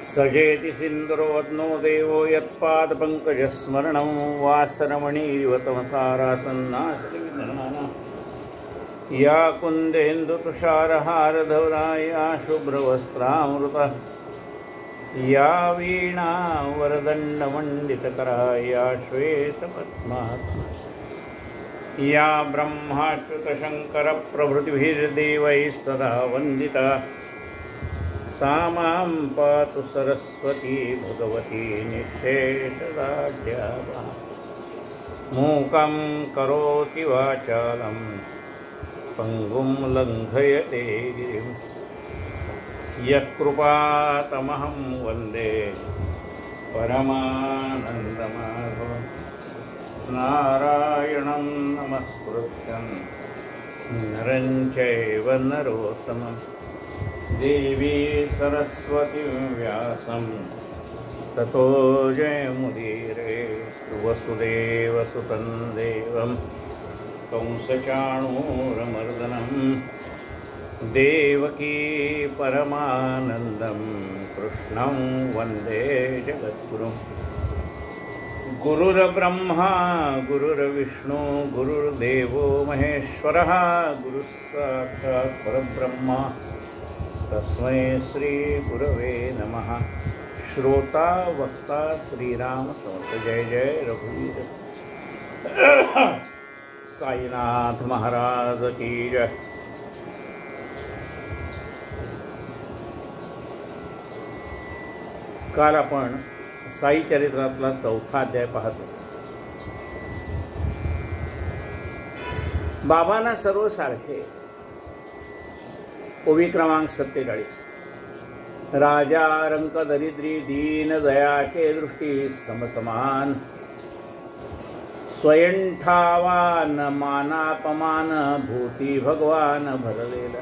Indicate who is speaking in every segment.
Speaker 1: सजेति सिन्दूरोऽद्नो देवो यत्पादपङ्कजस्मरणं वासरमणीरिव तमसारासन्नासलिविधनाना या कुन्देन्दुतुषारहारधवला या शुभ्रवस्त्रामृता या वीणा वरदण्डमण्डितकरा या श्वेतपद्मासना या ब्रह्माच्युतशङ्करप्रभृतिभिर्देवैः सदा वन्दिता सा मां पातु सरस्वती भगवती निःशेषदाढ्यापहा मूकं करोति वाचालं पङ्गुं लङ्घयते गिरिं यत्कृपातमहं वन्दे परमानन्दमाधवं नारायणं नमस्कृत्यं नरं चैव नरोत्तमं देवी सरस्वती व्यासं ततो जयमुदीरे वसुदेवसुतं देवं कंसचाणूरमर्दनं देवकी परमानन्दं कृष्णं वन्दे जगद्गुरुं गुरुर्ब्रह्मा गुरुर्विष्णु गुरुर्देवो महेश्वरः गुरुः साक्षात् परब्रह्म तस्मै श्री गुरवे नमः। श्रोता वक्ता श्रीराम समर्थ। जय जय रघुवीर साईनाथ महाराज की जय। काल आपण साई चरित्रातला 4था अध्याय पाहतो। बाबांना सर्व सारखे। ओवी क्रमांक 47। राजा रंक दरिद्री दीन दयाचे दृष्टी समसमान स्वयं ठावान मानापमान भूती भगवान भरलेला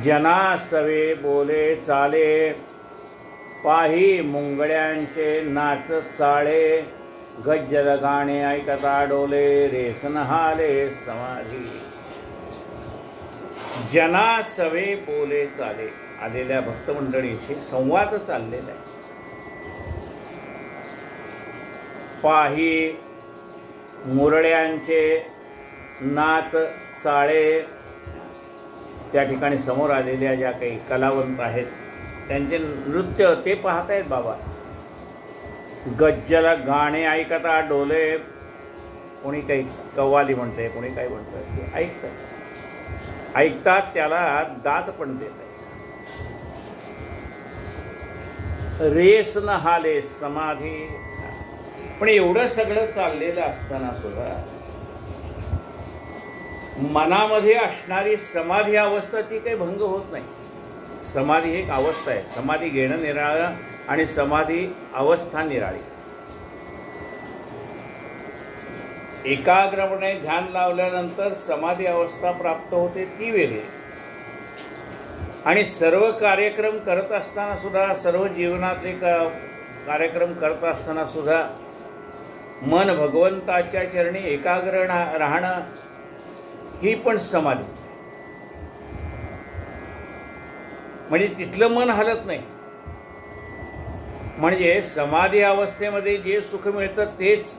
Speaker 1: जना सवे बोले चाले पाही मुंगळ्यांचे नाच चाळे गज्जल गाणे ऐकता डोले रेसन हाले समाधी जना सवे बोले चाले आलेल्या भक्तमंडळीशी संवाद चाललेला आहे। पाही मुरळ्यांचे नाच चाळे त्या ठिकाणी समोर आलेल्या ज्या काही कलावंत आहेत त्यांचे नृत्य ते पाहत आहेत बाबा। गज्जल गाणे ऐकता डोले कोणी काही कव्वाली म्हणते कोणी काही म्हणतं ते ऐकतात ऐकतात त्याला दाद पण देत आहे। रेस न हाले समाधी पण एवढं सगळं चाललेलं असताना सुद्धा मनामध्ये असणारी समाधी अवस्था ती काही भंग होत नाही। समाधी एक अवस्था आहे। समाधी घेणं निराळं आणि समाधी अवस्था निराळी। एकाग्रपणे ध्यान लावल्यानंतर समाधी अवस्था प्राप्त होते ती वेगळी आणि सर्व कार्यक्रम करत असताना सुद्धा सर्व जीवनातले कार्यक्रम करत असताना सुद्धा मन भगवंताच्या चरणी एकाग्र राहणं ही पण समाधीच आहे। म्हणजे तिथलं मन हलत नाही। म्हणजे समाधी अवस्थेमध्ये जे सुख मिळतं तेच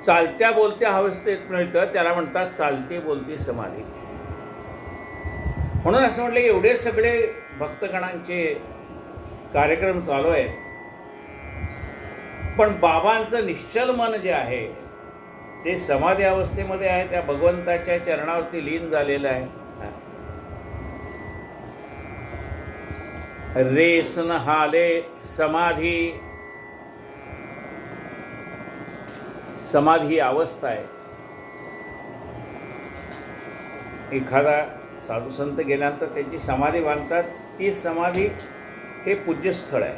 Speaker 1: चालत्या बोलत्या अवस्थेत मिळतं त्याला म्हणतात चालती बोलती समाधी। म्हणून असं म्हटलं की एवढे सगळे भक्तगणांचे कार्यक्रम चालू आहेत पण बाबांचं निश्चल मन जे आहे ते समाधी अवस्थेमध्ये आहे। त्या भगवंताच्या चरणावरती लीन झालेलं आहे। रेसन हाले समाधी समाधी ही अवस्था आहे। एखादा साधू संत गेल्यानंतर त्यांची समाधी बांधतात ती समाधी हे पूज्यस्थळ आहे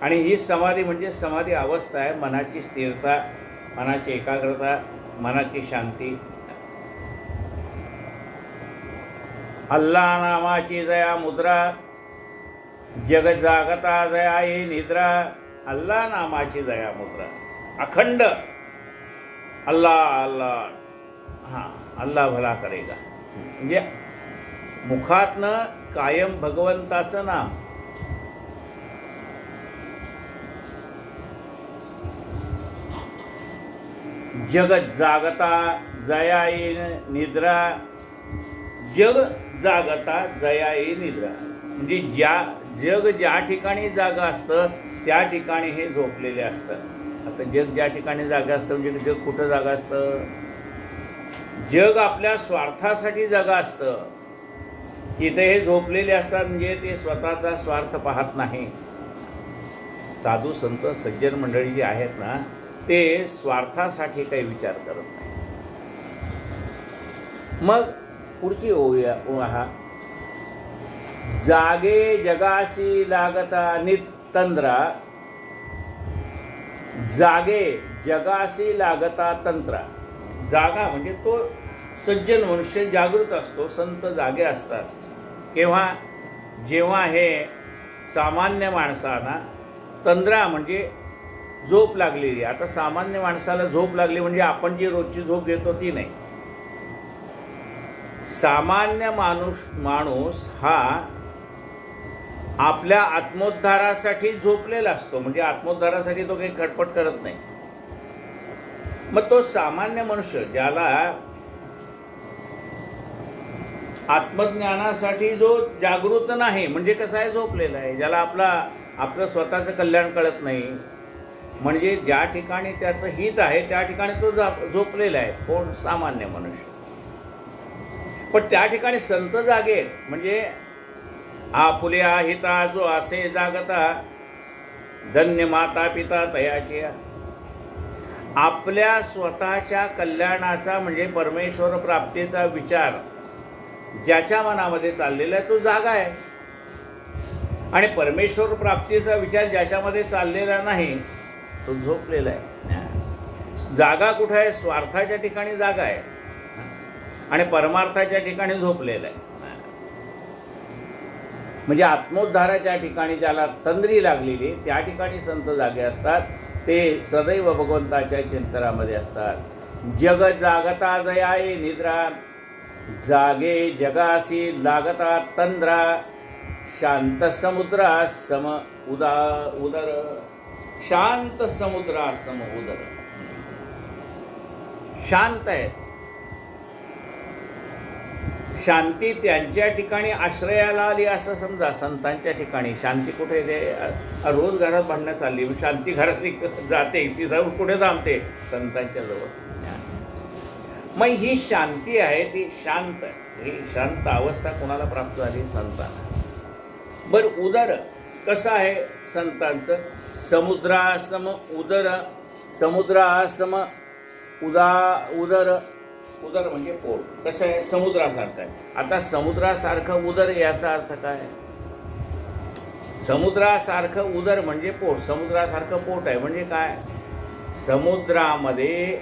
Speaker 1: आणि ही समाधी म्हणजे समाधी अवस्था आहे। मनाची स्थिरता मनाची एकाग्रता मनाची शांती। अल्लाह नामाची जया मुद्रा जग जागता जया ये निद्रा। अल्लाह नामाची जया मुद्रा अखंड अल्लाह अल्लाह हां अल्लाह भला करेगा म्हणजे मुखातनं कायम भगवंताचं नाम. जग जागता जया येईन निद्रा. जग जागता जया येई निद्रा म्हणजे जग ज्या ठिकाणी जागा असतं त्या ठिकाणी हे झोपलेले असतात. आता जग ज्या ठिकाणी जागा असतं म्हणजे जग कुठं जागा असतं? जग आपल्या स्वार्थासाठी जागा असतं. तिथे हे झोपलेले असतात म्हणजे ते स्वतःचा स्वार्थ पाहत नाही. साधू संत सज्जन मंडळी जी आहेत ना ते स्वार्थासाठी काही विचार करत नाही. मग पुढची ओहा. जागे जगासी लागता नितंद्रा. जागे जगासी लागता तंत्रा. जागा म्हणजे तो सज्जन मनुष्य जागृत असतो, संत जागे असतात. केव्हा? जेव्हा हे सामान्य माणसांना तंद्रा म्हणजे झोप लागलेली. आता सामान्य माणसाला झोप लागली म्हणजे आपण जी रोजची झोप घेतो ती नाही. सामान्य माणूस हा आपल्या आत्मोद्धारासाठी झोपलेला असतो. म्हणजे आत्मोद्धारासाठी तो काही खटपट करत नाही. मग तो सामान्य मनुष्य ज्याला आत्मज्ञानासाठी जो जागृत नाही म्हणजे कसा आहे? झोपलेला आहे. ज्याला आपलं स्वतःचं कल्याण कळत नाही. म्हणजे ज्या ठिकाणी त्याचं हित आहे त्या ठिकाणी तो झोपलेला आहे. कोण? सामान्य मनुष्य. पण त्या ठिकाणी संत जागे म्हणजे आपुल्या हिता जो असे जागता धन्य माता पिता तयाची. आपल्या स्वतःच्या कल्याणाचा म्हणजे परमेश्वर प्राप्तीचा विचार ज्याच्या मनामध्ये चाललेला आहे तो जागा आहे. आणि परमेश्वर प्राप्तीचा विचार ज्याच्यामध्ये चाललेला नाही तो झोपलेला आहे. जागा कुठे आहे? स्वार्थाच्या ठिकाणी जागा आहे आणि परमार्थाच्या ठिकाणी झोपलेला आहे. म्हणजे आत्मोद्धाराच्या ठिकाणी ज्याला तंद्री लागलेली त्या ठिकाणी संत जागे असतात. ते सदैव भगवंताच्या चिंतनामध्ये असतात. जग जागता जयाये निद्रा. जागे जगासी लागता तंद्रा. शांत समुद्रा सम उदर. शांत समुद्रा सम उदर. शांत आहे. शांती त्यांच्या ठिकाणी आश्रयाला आली असं समजा. संतांच्या ठिकाणी शांती कुठे? ते रोज घरात भांडणं चालली, शांती घरात जाते, ती जाऊन कुठे थांबते? संतांच्या जवळ. मग ही शांती आहे ती शांत. ही शांत अवस्था कोणाला प्राप्त झाली? संतांना. बर उदर कसं आहे संतांचं? समुद्रासम उदर. समुद्रासम उदर. उदर म्हणजे पोट. कसं आहे? समुद्रासारखं आहे. आता समुद्रासारखं उदर याचा अर्थ काय? समुद्रासारखं उदर म्हणजे पोट. समुद्रासारखं पोट आहे म्हणजे काय? समुद्रामध्ये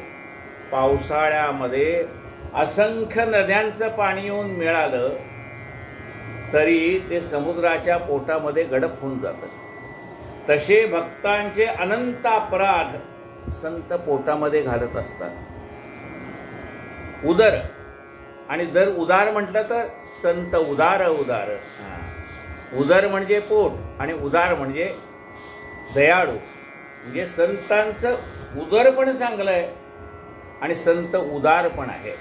Speaker 1: पावसाळ्यामध्ये असंख्य नद्यांचं पाणी येऊन मिळालं तरी ते समुद्राच्या पोटामध्ये गडप होऊन जातं. तसे भक्तांचे अनंत अपराध संत पोटामध्ये घालत असतात. उदर आणि जर उदार म्हटलं तर संत उदार. उदर म्हणजे पोट आणि उदार म्हणजे दयाळू. म्हणजे संतांचं उदर पण चांगलं आहे आणि संत उदार पण आहे.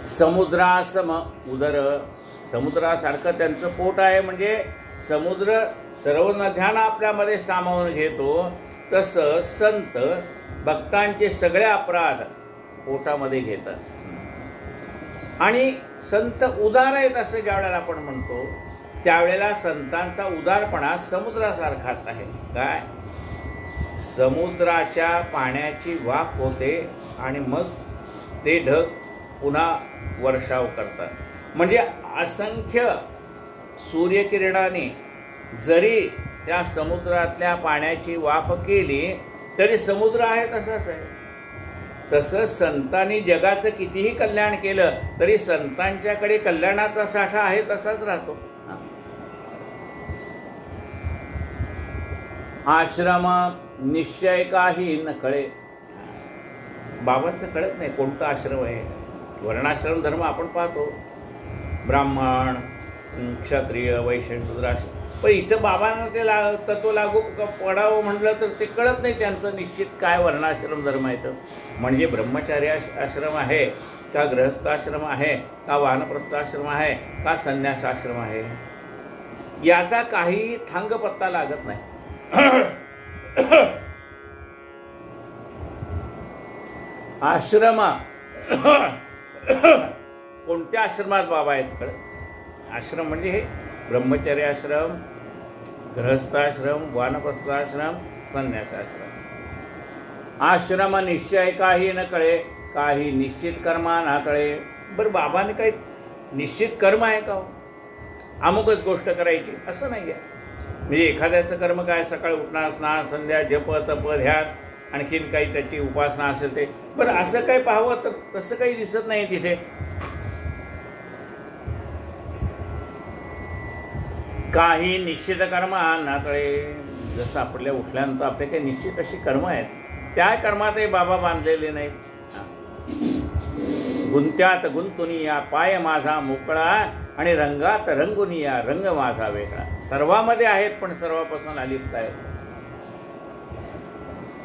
Speaker 1: समुद्रासम उदर. समुद्रासारखं त्यांचं पोट आहे म्हणजे समुद्र सर्व नद्यांना आपल्यामध्ये सामावून घेतो तसं संत भक्तांचे सगळे अपराध पोटामध्ये घेतात. आणि संत उदार आहेत असं ज्या वेळेला आपण म्हणतो त्यावेळेला संतांचा उदारपणा समुद्रासारखाच आहे. काय? समुद्राच्या पाण्याची वाफ होते आणि मग ते ढग पुन्हा वर्षाव करतात. म्हणजे असंख्य सूर्यकिरणाने जरी त्या समुद्रातल्या पाण्याची वाफ केली तरी समुद्र आहे तसाच आहे. तसं संतांनी जगाचं कितीही कल्याण केलं तरी संतांच्याकडे कल्याणाचा साठा आहे तसाच राहतो. आश्रम निश्चय काही न कळे. बाबांचं कळत नाही कोणता आश्रम आहे. वर्णाश्रम धर्म आपण पाहतो. ब्राह्मण क्षत्रिय वैश्य शूद्र असं. पण इथं बाबांना ते तत्व लागू पडावं म्हटलं तर ते कळत नाही त्यांचं निश्चित काय वर्णाश्रम धर्म आहे. तर म्हणजे ब्रह्मचार्य आश्रम आहे का गृहस्थाश्रम आहे का वानप्रस्थाश्रम आहे का संन्यासाश्रम आहे याचा काही थांग पत्ता लागत नाही. आश्रम कोणत्या आश्रमात बाबा आहेत कळत. आश्रम म्हणजे हे ब्रह्मचर्य आश्रम, गृहस्थाश्रम, वानप्रस्थाश्रम, संन्यासाश्रम. आश्रम निश्चय काही न कळे, काही निश्चित कर्मा ना तळे. बरं बाबाने काही निश्चित कर्म आहे का? अमुकच गोष्ट करायची असं नाही आहे. म्हणजे एखाद्याचं कर्म काय, सकाळी उठणं, स्नान, संध्या, जप, तप, ध्यान, आणखीन काही त्याची उपासना असेल ते. बरं असं काही पाहावं तर तसं काही दिसत नाही तिथे. काही निश्चित कर्म ना तळे. जसं आपल्या उठल्यानंतर आपले काही निश्चित अशी कर्म आहेत, त्या कर्मातही बाबा बांधलेले नाहीत. गुंत्यात गुंतुनिया पाय माझा मोकळा आणि रंगात रंगुनिया रंग माझा वेगळा. सर्वामध्ये आहेत पण सर्वापासून अलिप्त आहेत.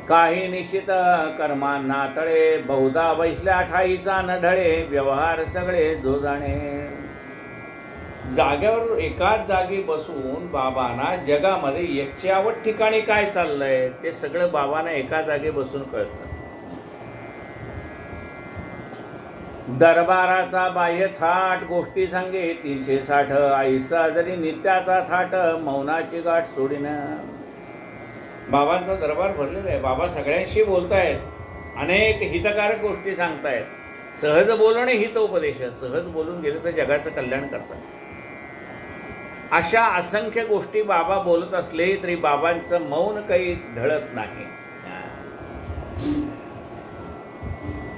Speaker 1: काही निश्चित कर्मांना तळे, बहुधा वैसल्या ठाईचा न ढळे, व्यवहार सगळे जो जाणे. जाग्यावर एकाच जागी बसून बाबांना जगामध्ये एकच्यावट ठिकाणी काय चाललंय ते सगळं बाबांना एका जागी बसून कळतं. दरबाराचा बाह्य थाट गोष्टी सांगे 360, आईसा जरी नित्याचा थाट मौनाची गाठ सोडीन. बाबांचा दरबार भरलेला आहे. बाबा सगळ्यांशी बोलतायत, अनेक हितकारक गोष्टी सांगतायत. सहज बोलणे हितोपदेश. सहज बोलून गेले तर जगाचं कल्याण करतात. अशा असंख्य गोष्टी बाबा बोलत असले तरी बाबांचं मौन काही ढळत नाही.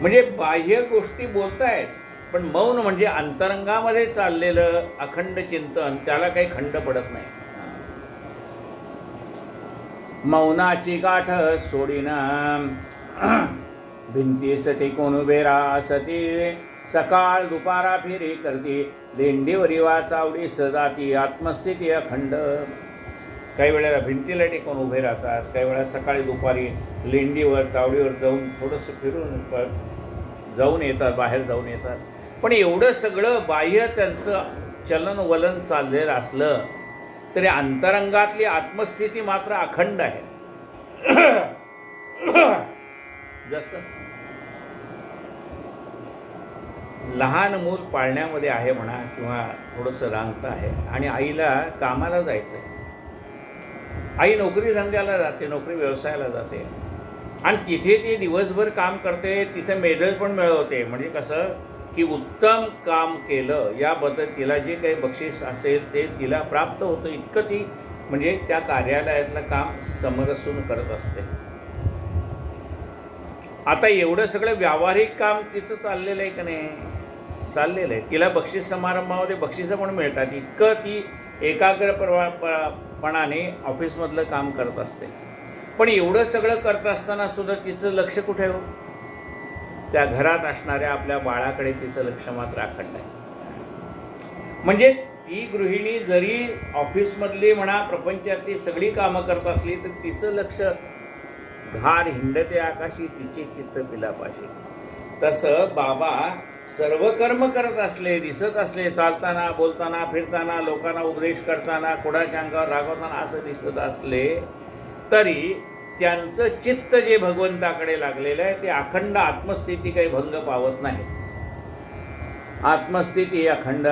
Speaker 1: म्हणजे बाह्य गोष्टी बोलतायत पण मौन म्हणजे अंतरंगामध्ये चाललेलं अखंड चिंतन, त्याला काही खंड पडत नाही. मौनाची गाठ सोडीना भिंतीस टेकून उभे रासती, सकाळ दुपारा फेरी करती, लेंडीवरी वाचावडी सजाती, आत्मस्थिती अखंड. काही वेळेला भिंतीला टेकून उभे राहतात, काही वेळा सकाळी दुपारी लेंडीवर चावडीवर जाऊन थोडंसं फिरून जाऊन येतात, बाहेर जाऊन येतात. पण एवढं सगळं बाह्य त्यांचं चलन वलन चाललेलं असलं तरी अंतरंगातली आत्मस्थिती मात्र अखंड आहे. जसं लहान मूल पाळण्यामध्ये आहे म्हणा किंवा थोडंसं रांगतं आहे आणि आईला कामाला जायचं आहे. आई नोकरी धंद्याला जाते, नोकरी व्यवसायाला जाते आणि तिथे ती दिवसभर काम करते, तिथे मेडल पण मिळवते. म्हणजे कसं की उत्तम काम केलं याबद्दल तिला जे काही बक्षीस असेल ते तिला प्राप्त होतं. इतकं ती म्हणजे त्या कार्यालयातलं काम समरसून करत असते. आता एवढं सगळं व्यावहारिक काम तिचं चाललेलं आहे का नाही? चाललेलं आहे. तिला बक्षीस समारंभामध्ये बक्षिसं पण मिळतात. इतकं ती एकाग्रपणाने ऑफिसमधलं काम करत असते. पण एवढं सगळं करत असताना सुद्धा तिचं लक्ष कुठे हो? त्या घरात असणाऱ्या आपल्या बाळाकडे तिचं लक्ष मात्र अखंड आहे. म्हणजे ती गृहिणी जरी ऑफिसमधली म्हणा प्रपंचातली सगळी कामं करत असली तर तिचं लक्ष घार हिंडते आकाशी, तिचे चित्त पिलापाशी. तसं बाबा सर्व कर्म करत असले, दिसत असले, चालताना, बोलताना, फिरताना, लोकांना उपदेश करताना, कोणाच्या अंगावर रागवताना असं दिसत असले तरी त्यांचं चित्त जे भगवंताकडे लागलेलं आहे ते अखंड आत्मस्थिती काही भंग पावत नाही. आत्मस्थिती अखंड.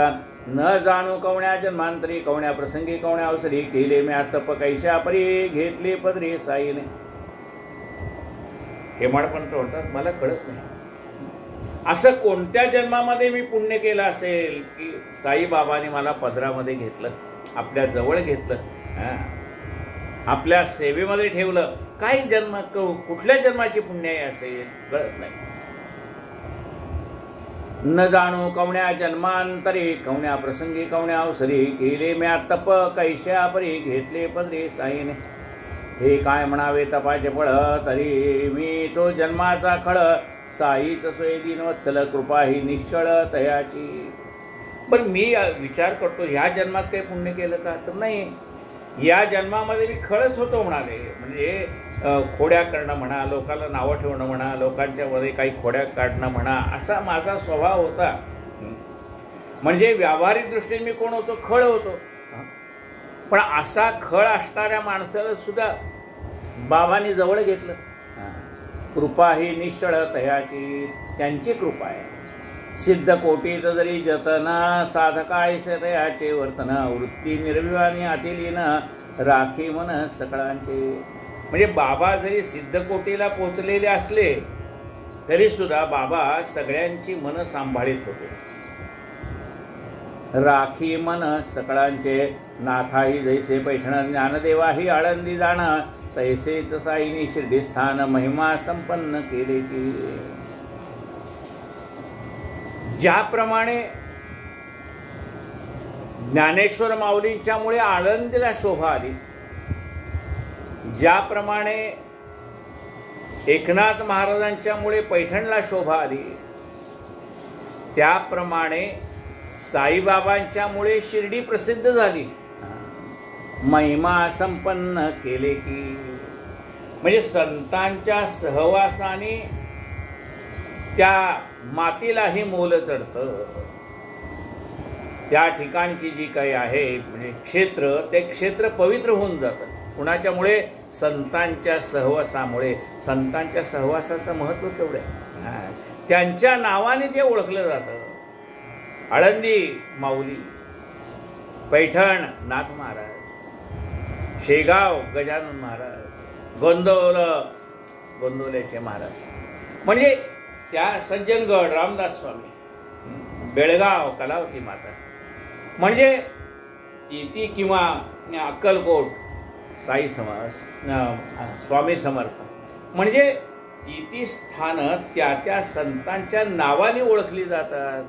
Speaker 1: न जाणू कवण्या जन्मांतरी, कवण्या प्रसंगी, कवण्या अवसरी, केले मी तप कैशा परी, घेतले पदरी साईने. हेमाडपंत म्हणतात मला कळत नाही असं कोणत्या जन्मामध्ये मी पुण्य केलं असेल की साईबाबाने मला पदरामध्ये घेतलं, आपल्या जवळ घेतलं, आपल्या सेवेमध्ये ठेवलं. काही जन्म कुठल्या जन्माची पुण्य असेल कळत नाही. न जाणू कवण्या जन्मांतरी, कवण्या प्रसंगी, कवण्या अवसरी, केले म्या तप कैशा परी, घेतले पदरी साईने. हे काय म्हणावे तपाचे फळ, तरी मी तो जन्माचा खळ, साईच सोय दीनवत्सल, कृपा ही निश्चळ तयाची. पण मी विचार करतो ह्या जन्मात काही पुण्य केलं का, तर नाही, या जन्मामध्ये मी खळच होतो म्हणाले. म्हणजे खोड्या करणं म्हणा, लोकांना नावं ठेवणं म्हणा, लोकांच्या मध्ये काही खोड्या काढणं म्हणा, असा माझा स्वभाव होता. म्हणजे व्यावहारिक दृष्टीने मी कोण होतो, खळ होतो. पण असा खळ असणाऱ्या माणसाला सुद्धा बाबांनी जवळ घेतलं. कृपा ही निश्चळ तयाची, त्यांची कृपा आहे. सिद्ध कोटीत जरी जतन, साधकायसे तयाचे वर्तन, वृत्ती निर्विवानी आतिलीन, राखी मन सकळांचे. म्हणजे बाबा जरी सिद्ध कोटीला पोचलेले असले तरी सुद्धा बाबा सगळ्यांची मन सांभाळीत होते. राखी मन सकळांचे, नाथाही जैसे पैठण, ज्ञानदेवाही आळंदी जाण, तैसेच साईनी शिर्डी स्थान, महिमा संपन्न केले की. ज्याप्रमाणे ज्ञानेश्वर माऊलींच्या मुळे आळंदीला शोभा आली, ज्याप्रमाणे एकनाथ महाराजांच्या मुळे पैठणला शोभा आली, त्याप्रमाणे साईबाबांच्या मुळे शिर्डी प्रसिद्ध झाली. महिमा संपन्न केले की. म्हणजे संतांच्या सहवासाने त्या मातीलाही मोल चढतं. त्या ठिकाणची जी काही आहे म्हणजे क्षेत्र, ते क्षेत्र पवित्र होऊन जातं. कुणाच्यामुळे? संतांच्या सहवासामुळे. संतांच्या सहवासाचं महत्त्व तेवढं आहे. त्यांच्या नावाने ते ओळखलं जातं. आळंदी माऊली, पैठण नाथ महाराज, शेगाव गजानन महाराज, गोंदवल्याचे महाराज, म्हणजे त्या सज्जनगड रामदास स्वामी, बेळगाव कलावती माता, म्हणजे ती किंवा अक्कलकोट साई स्वामी समर्थ, म्हणजे ती स्थानं त्या त्या संतांच्या नावाने ओळखली जातात.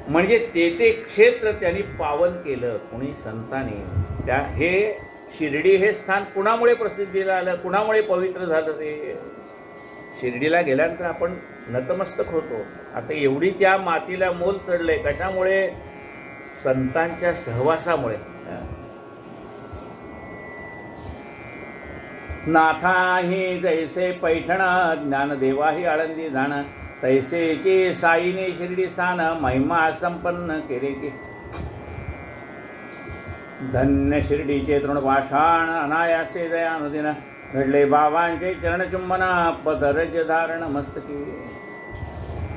Speaker 1: म्हणजे ते क्षेत्र त्यांनी पावन केलं कुणी संतांनी. त्या हे शिर्डी हे स्थान कुणामुळे प्रसिद्धीला आलं, कुणामुळे पवित्र झालं? ते शिर्डीला गेल्यानंतर आपण नतमस्तक होतो. आता एवढी त्या मातीला मोल चढले, कशामुळे? संतांच्या सहवासामुळे. नाथाही जैसे पैठण, ज्ञानदेवाही आळंदी जाण, तैसेचे साईने शिर्डी स्थान, महिमा संपन्न केले की. धन्य शिर्डीचे तृणपाषाण, अनायासे दयानुदिन, घडले बाबांचे चरणचुंबन, पदरज धारण मस्तकी.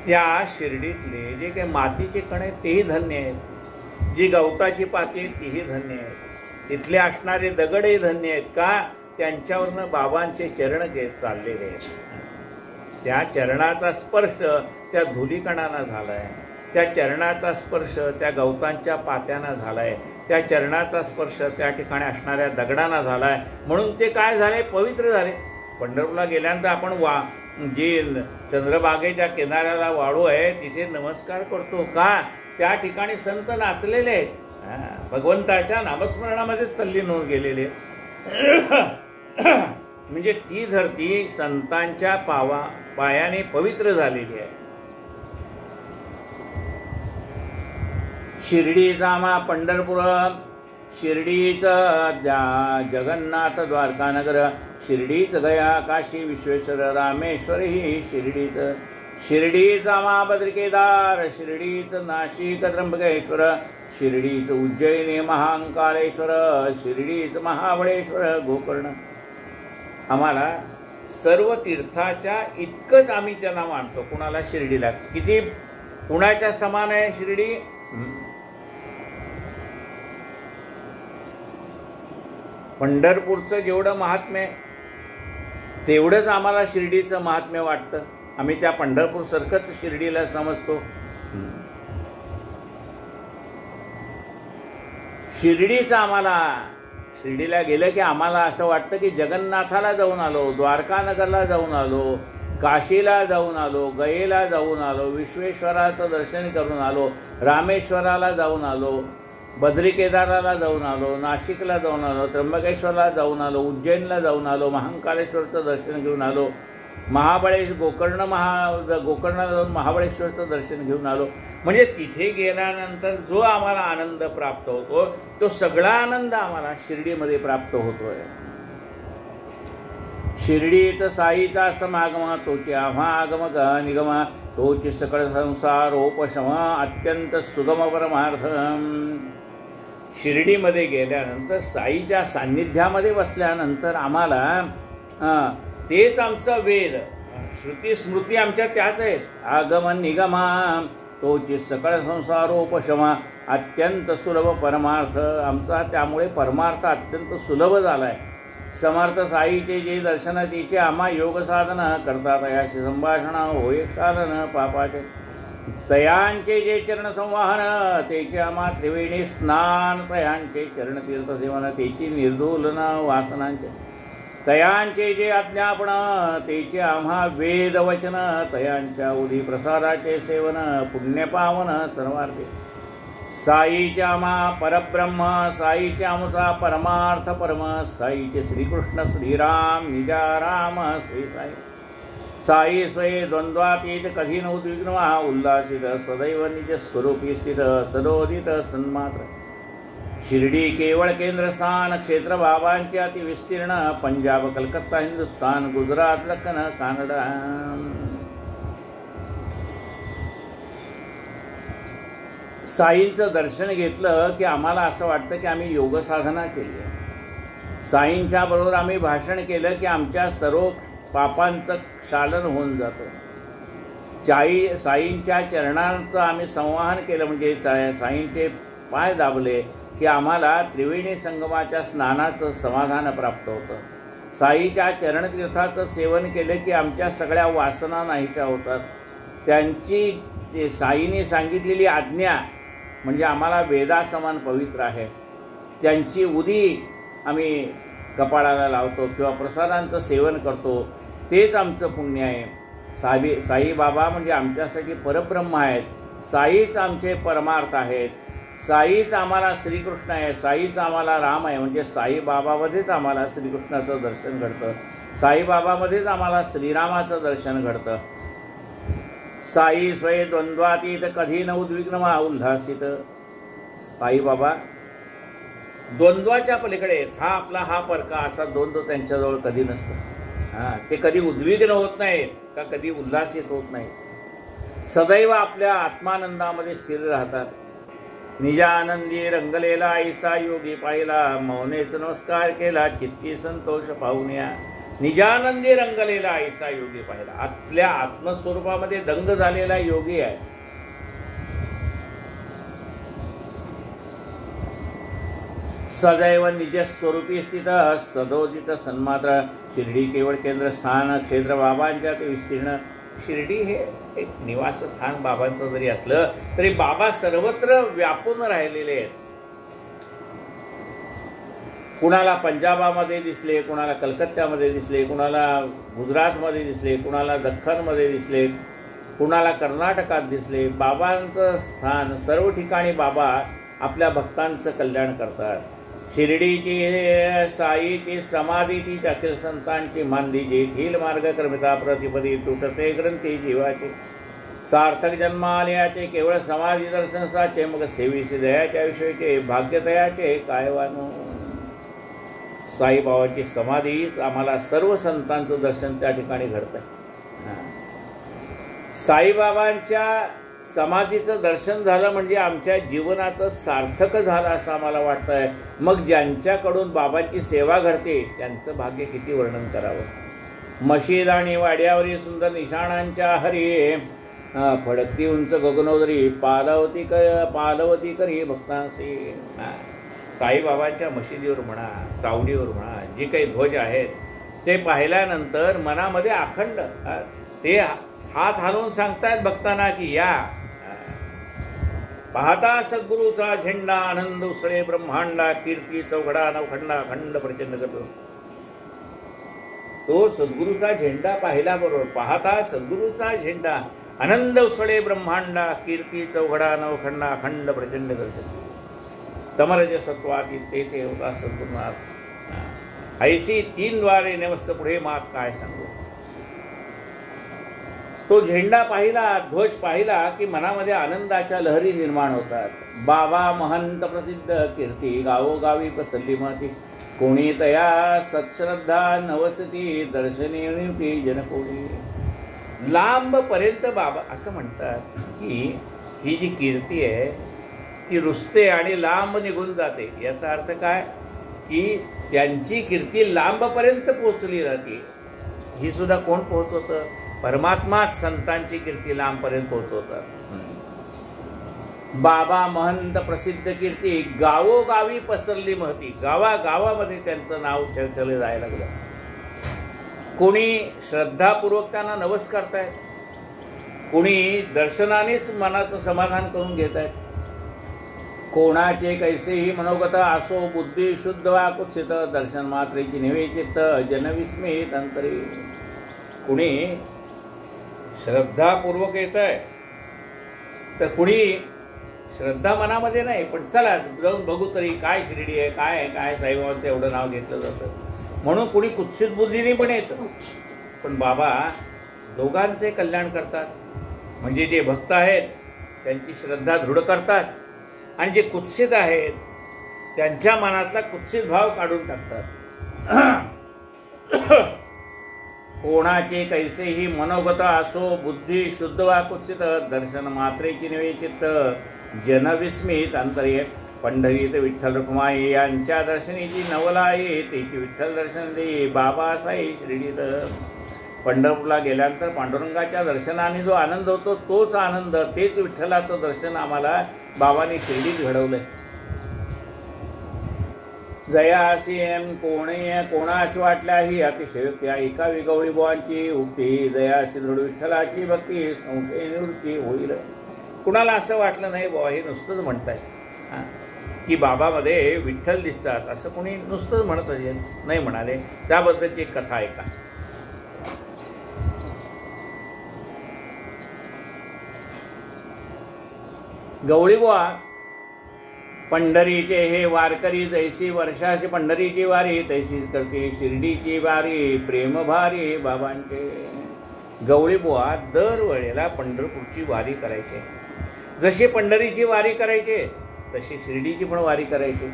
Speaker 1: त्या शिर्डीतले जे काही मातीचे कण आहेत तेही धन्य आहेत, जी गवताची पाती आहेत तीही धन्य आहेत, तिथले असणारे दगडही धन्य आहेत. का? त्यांच्यावरनं बाबांचे चरण घेत चाललेले आहेत. त्या चरणाचा स्पर्श त्या धुलीकणांना झालाय, त्या चरणाचा स्पर्श त्या गवतांच्या पात्यांना झालाय, त्या चरणाचा स्पर्श त्या ठिकाणी असणाऱ्या दगडांना झालाय. म्हणून ते काय झाले? पवित्र झाले. पंढरपूरला गेल्यानंतर आपण जे चंद्रभागेच्या किनाऱ्याला वाळू आहे तिथे नमस्कार करतो. का? त्या ठिकाणी संत नाचलेले आहेत, भगवंताच्या नामस्मरणामध्ये तल्लीन होऊन गेलेले. म्हणजे ती धरती संतांच्या पायाने पवित्र झालेली आहे. शिर्डीचा मा पंढरपूर, शिर्डीचं जगन्नाथ द्वारकानगर, शिर्डीच गया काशी विश्वेश्वर रामेश्वर ही शिर्डीचं. शिर्डीचा मा बद्रिकेदार, शिर्डीचं नाशिक त्र्यंबकेश्वर, शिर्डीचं उज्जैनी महांकालेश्वर, शिर्डीचं महाबळेश्वर गोकर्ण. आम्हाला सर्व तीर्थाच्या इतकंच आम्ही त्यांना मानतो. कुणाला? शिर्डीला. किती कुणाच्या समान आहे शिर्डी? पंढरपूरचं जेवढं महात्म्य तेवढंच आम्हाला शिर्डीचं महात्म्य वाटतं. आम्ही त्या पंढरपूरसारखंच शिर्डीला समजतो. शिर्डीचं आम्हाला, शिर्डीला गेलं की आम्हाला असं वाटतं की जगन्नाथाला जाऊन आलो, द्वारकानगरला जाऊन आलो, काशीला जाऊन आलो, गयेला जाऊन आलो, विश्वेश्वराचं दर्शन करून आलो, रामेश्वराला जाऊन आलो, बद्रिकेदाराला जाऊन आलो, नाशिकला जाऊन आलो, त्र्यंबकेश्वरला जाऊन आलो, उज्जैनला जाऊन आलो, महांकालेश्वरचं दर्शन घेऊन आलो. गोकर्णाला जाऊन महाबळेश्वरचं दर्शन घेऊन आलो. म्हणजे तिथे गेल्यानंतर जो आम्हाला आनंद प्राप्त होतो तो सगळा आनंद आम्हाला शिर्डीमध्ये प्राप्त होतोय. शिर्डीत साईचा समागम तोची आम्हा आगम निगम तोची सकळ संसारोपशम अत्यंत सुगम परमार्थ. शिर्डीमध्ये गेल्यानंतर साईच्या सान्निध्यामध्ये बसल्यानंतर आम्हाला तेच आमचा वेद, श्रुती स्मृती आमच्या त्याच आहेत. आगम निगमा तोची सकळ संसारोपशमा अत्यंत सुलभ परमार्थ. आमचा त्यामुळे परमार्थ अत्यंत सुलभ झाला आहे. समर्थ साईचे जे दर्शन तिचे आम्हा योग साधन करतात. याशी संभाषण होय क्षालन पापाचे. तयांचे जे चरण संवाहन तेचे आम्हा त्रिवेणी स्नान. तयांचे चरणतीर्थ सेवन तेची निर्धूलन वासनांचे. तयांचे जे आज्ञापन तेचे आम्हा वेदवचन. तयांच्या उदी प्रसादाचे सेवन पुण्यपावन सर्वार्थे. साईचे आम्हा परब्रह्म साईचे आमचा परमार्थ परम. साईचे श्रीकृष्ण श्रीराम निजा राम श्री साई. साई स्वये द्वंद्वातीत कधी नौद्विग्न उल्लासित. सदैव निज स्वरूपी स्थित सदोदित सन्मात्र. शिर्डी केवळ केंद्रस्थान क्षेत्र बाबांचे अतिविस्तीर्ण. पंजाब कलकत्ता हिंदुस्थान गुजरात दख्खन कानडा. साईंचं दर्शन घेतलं की आम्हाला असं वाटतं की आम्ही योगसाधना केली आहे. साईंच्या बरोबर आम्ही भाषण केलं की आमच्या सर्व पापांचं क्षालन होऊन जातं. साईंच्या चरणांचं आम्ही संवाहन केलं म्हणजे साईंचे पाय दाबले की आम्हाला त्रिवेणी संगमाच्या स्नानाचं समाधान प्राप्त होतं. साईच्या चरणतीर्थाचं सेवन केलं की आमच्या सगळ्या वासना नाहीशा होतात. त्यांची साईने सांगितलेली आज्ञा म्हणजे आम्हाला वेदासमान पवित्र आहे. त्यांची उदी आम्ही कपाळाला लावतो किंवा प्रसादांचं सेवन करतो तेच आमचं पुण्य आहे. साईबाबा म्हणजे आमच्यासाठी परब्रह्म आहेत. साईच आमचे परमार्थ आहेत. साईच आम्हाला श्रीकृष्ण आहे. साईच आम्हाला राम आहे. म्हणजे साईबाबामध्येच आम्हाला श्रीकृष्णाचं दर्शन घडतं. साईबाबामध्येच आम्हाला श्रीरामाचं दर्शन घडतं. साई स्वये द्वंद्वातीत कधी न उद्विग्न उल्हासित. साईबाबा द्वंद्वाच्या पलीकडे हा आपला हा परका असा द्वंद्व त्यांच्याजवळ कधी नसतं. ते कधी उद्विग्न होत नाहीत का कधी उल्हासित होत नाहीत. सदैव आपल्या आत्मानंदामध्ये स्थिर राहतात. निजानंदी रंगलेला ऐसा योगी पाहिला. मौनेच नमस्कार केला चित्ती संतोष पाहुण्या. निजानंदी रंगलेला ऐसा योगी पाहिला. आपल्या आत्मस्वरूपामध्ये दंग झालेला योगी आहे. सदैव निजस्वरूपी स्थित सदोदित सन्मात्र. शिर्डी केवळ केंद्रस्थान क्षेत्र बाबांच्या ते विस्तीर्ण. शिर्डी हे एक निवासस्थान बाबांचं जरी असलं तरी बाबा सर्वत्र व्यापून राहिलेले आहेत. कुणाला पंजाबामध्ये दिसले, कुणाला कलकत्त्यामध्ये दिसले, कुणाला गुजरातमध्ये दिसले, कुणाला दख्खनमध्ये दिसले, कुणाला कर्नाटकात दिसले. बाबांचं स्थान सर्व ठिकाणी बाबा आपल्या भक्तांचं कल्याण करतात. शिर्डीची साईची समाधीची अखिल संतांची मांदी. जेथील मार्ग क्रमिता प्रतिपदी तुटते ग्रंथी जीवाचे. सार्थक जन्मालयाचे केवळ समाधी दर्शन साचे. मग सेविसी दयाच्या विषयीचे भाग्यदयाचे काय वानो. साईबाबाची समाधीच आम्हाला सर्व संतांचं दर्शन त्या ठिकाणी घडतं. साईबाबांच्या समाधीचं दर्शन झालं म्हणजे आमच्या जीवनाचं सार्थक झालं असं आम्हाला वाटतंय. मग ज्यांच्याकडून बाबांची सेवा घडते त्यांचं भाग्य किती वर्णन करावं. मशीद आणि वाड्यावरील सुंदर निशाणांच्या हरी. फडकती उंच गगनोदरी पालवती करी भक्तांशी. साईबाबांच्या मशिदीवर म्हणा, चावडीवर म्हणा, जे काही ध्वज आहेत ते पाहिल्यानंतर मनामध्ये अखंड ते हात हालवून सांगतायत भक्तांना की या. पाहता सद्गुरूचा झेंडा आनंद उसळे ब्रह्मांडा. कीर्ती चौघडा नवखंडा अखंड प्रचंड करतो. तो सद्गुरूचा झेंडा पाहिल्याबरोबर पाहता सद्गुरूचा झेंडा आनंद उसळे ब्रह्मांडा. कीर्ती चौघडा नवखंडा अखंड प्रचंड करतो. तमरज सत्वाती तेथे होता सद्गुरुनाथ. ऐसी तीन द्वारे नेमस्त पुढे मात काय सांगू. तो झेंडा पाहिला, ध्वज पाहिला की मनामध्ये आनंदाच्या लहरी निर्माण होतात. बाबा महंत प्रसिद्ध कीर्ती गावोगावी पसरली महती. कोणी तया सत्श्रद्धा नवसती दर्शनी जनकोणी. लांब पर्यंत बाबा असं म्हणतात की ही जी कीर्ती आहे ती रुजते आणि लांब निघून जाते. याचा अर्थ काय की त्यांची कीर्ती लांबपर्यंत पोहोचली जाते. ही सुद्धा कोण पोहोचवतं? परमात्माच संतांची कीर्ती लांबपर्यंत पोहोचवतात. बाबा महंत प्रसिद्ध कीर्ती गावोगावी पसरली महती. गावागावामध्ये त्यांचं नाव चर्चेलं जायला लागलं. कोणी श्रद्धापूर्वक त्यांना नमस्कार करतायत, कोणी दर्शनानेच मनाचं समाधान करून घेत आहेत. कोणाचे कैसेही मनोगत असो बुद्धी शुद्ध वा कुत्सित दर्शन मात्रेची निवे चित्त जनविस्मित अंतरी. कुणी श्रद्धापूर्वक येत आहे तर कुणी श्रद्धा मनामध्ये नाही, पण चला जाऊन बघू तरी काय शिर्डी आहे, काय आहे, काय साईबाबांचं एवढं नाव घेतलं जातं म्हणून कुणी कुत्सित बुद्धीने पण येतं. पण बाबा दोघांचे कल्याण करतात. म्हणजे जे भक्त आहेत त्यांची श्रद्धा दृढ करतात आणि जे कुत्सित आहेत त्यांच्या मनातला कुत्सित भाव काढून टाकतात. कोणाचे कैसेही मनोगत असो बुद्धी शुद्ध वा कुत्सित दर्शन मात्रेची निवे चित्त जनविस्मित अंतर्य. पंढरीत विठ्ठल रुक्माई यांच्या दर्शनीची नवलाई तेची विठ्ठल दर्शन दे बाबा साई शिर्डीत. पंढरपूरला गेल्यानंतर पांडुरंगाच्या दर्शनाने जो आनंद होतो तोच आनंद, तेच विठ्ठलाचं दर्शन आम्हाला बाबांनी शिर्डीत घडवलंय. जयासी कोणाशी वाटल्याही अतिशयोक्ती ऐकावी गवळीबुवांची उक्ती. जयाशी दृढ विठ्ठलाची भक्ती संशय निवृत्ती होईल. कुणाला असं वाटलं नाही बाबा हे नुसतंच म्हणताय की बाबामध्ये विठ्ठल दिसतात असं कोणी नुसतंच म्हणत असेल नाही म्हणाले. त्याबद्दलची एक कथा ऐका. गवळीबुवा पंढरीचे हे वारकरी जैसी वर्षाशी पंढरीची वारी तैसी करते शिर्डीची वारी प्रेम भारी बाबांचे. गवळीबुवा दरवेळेला पंढरपूरची वारी करायचे. जशी पंढरीची वारी करायचे तशी शिर्डीची पण वारी करायची.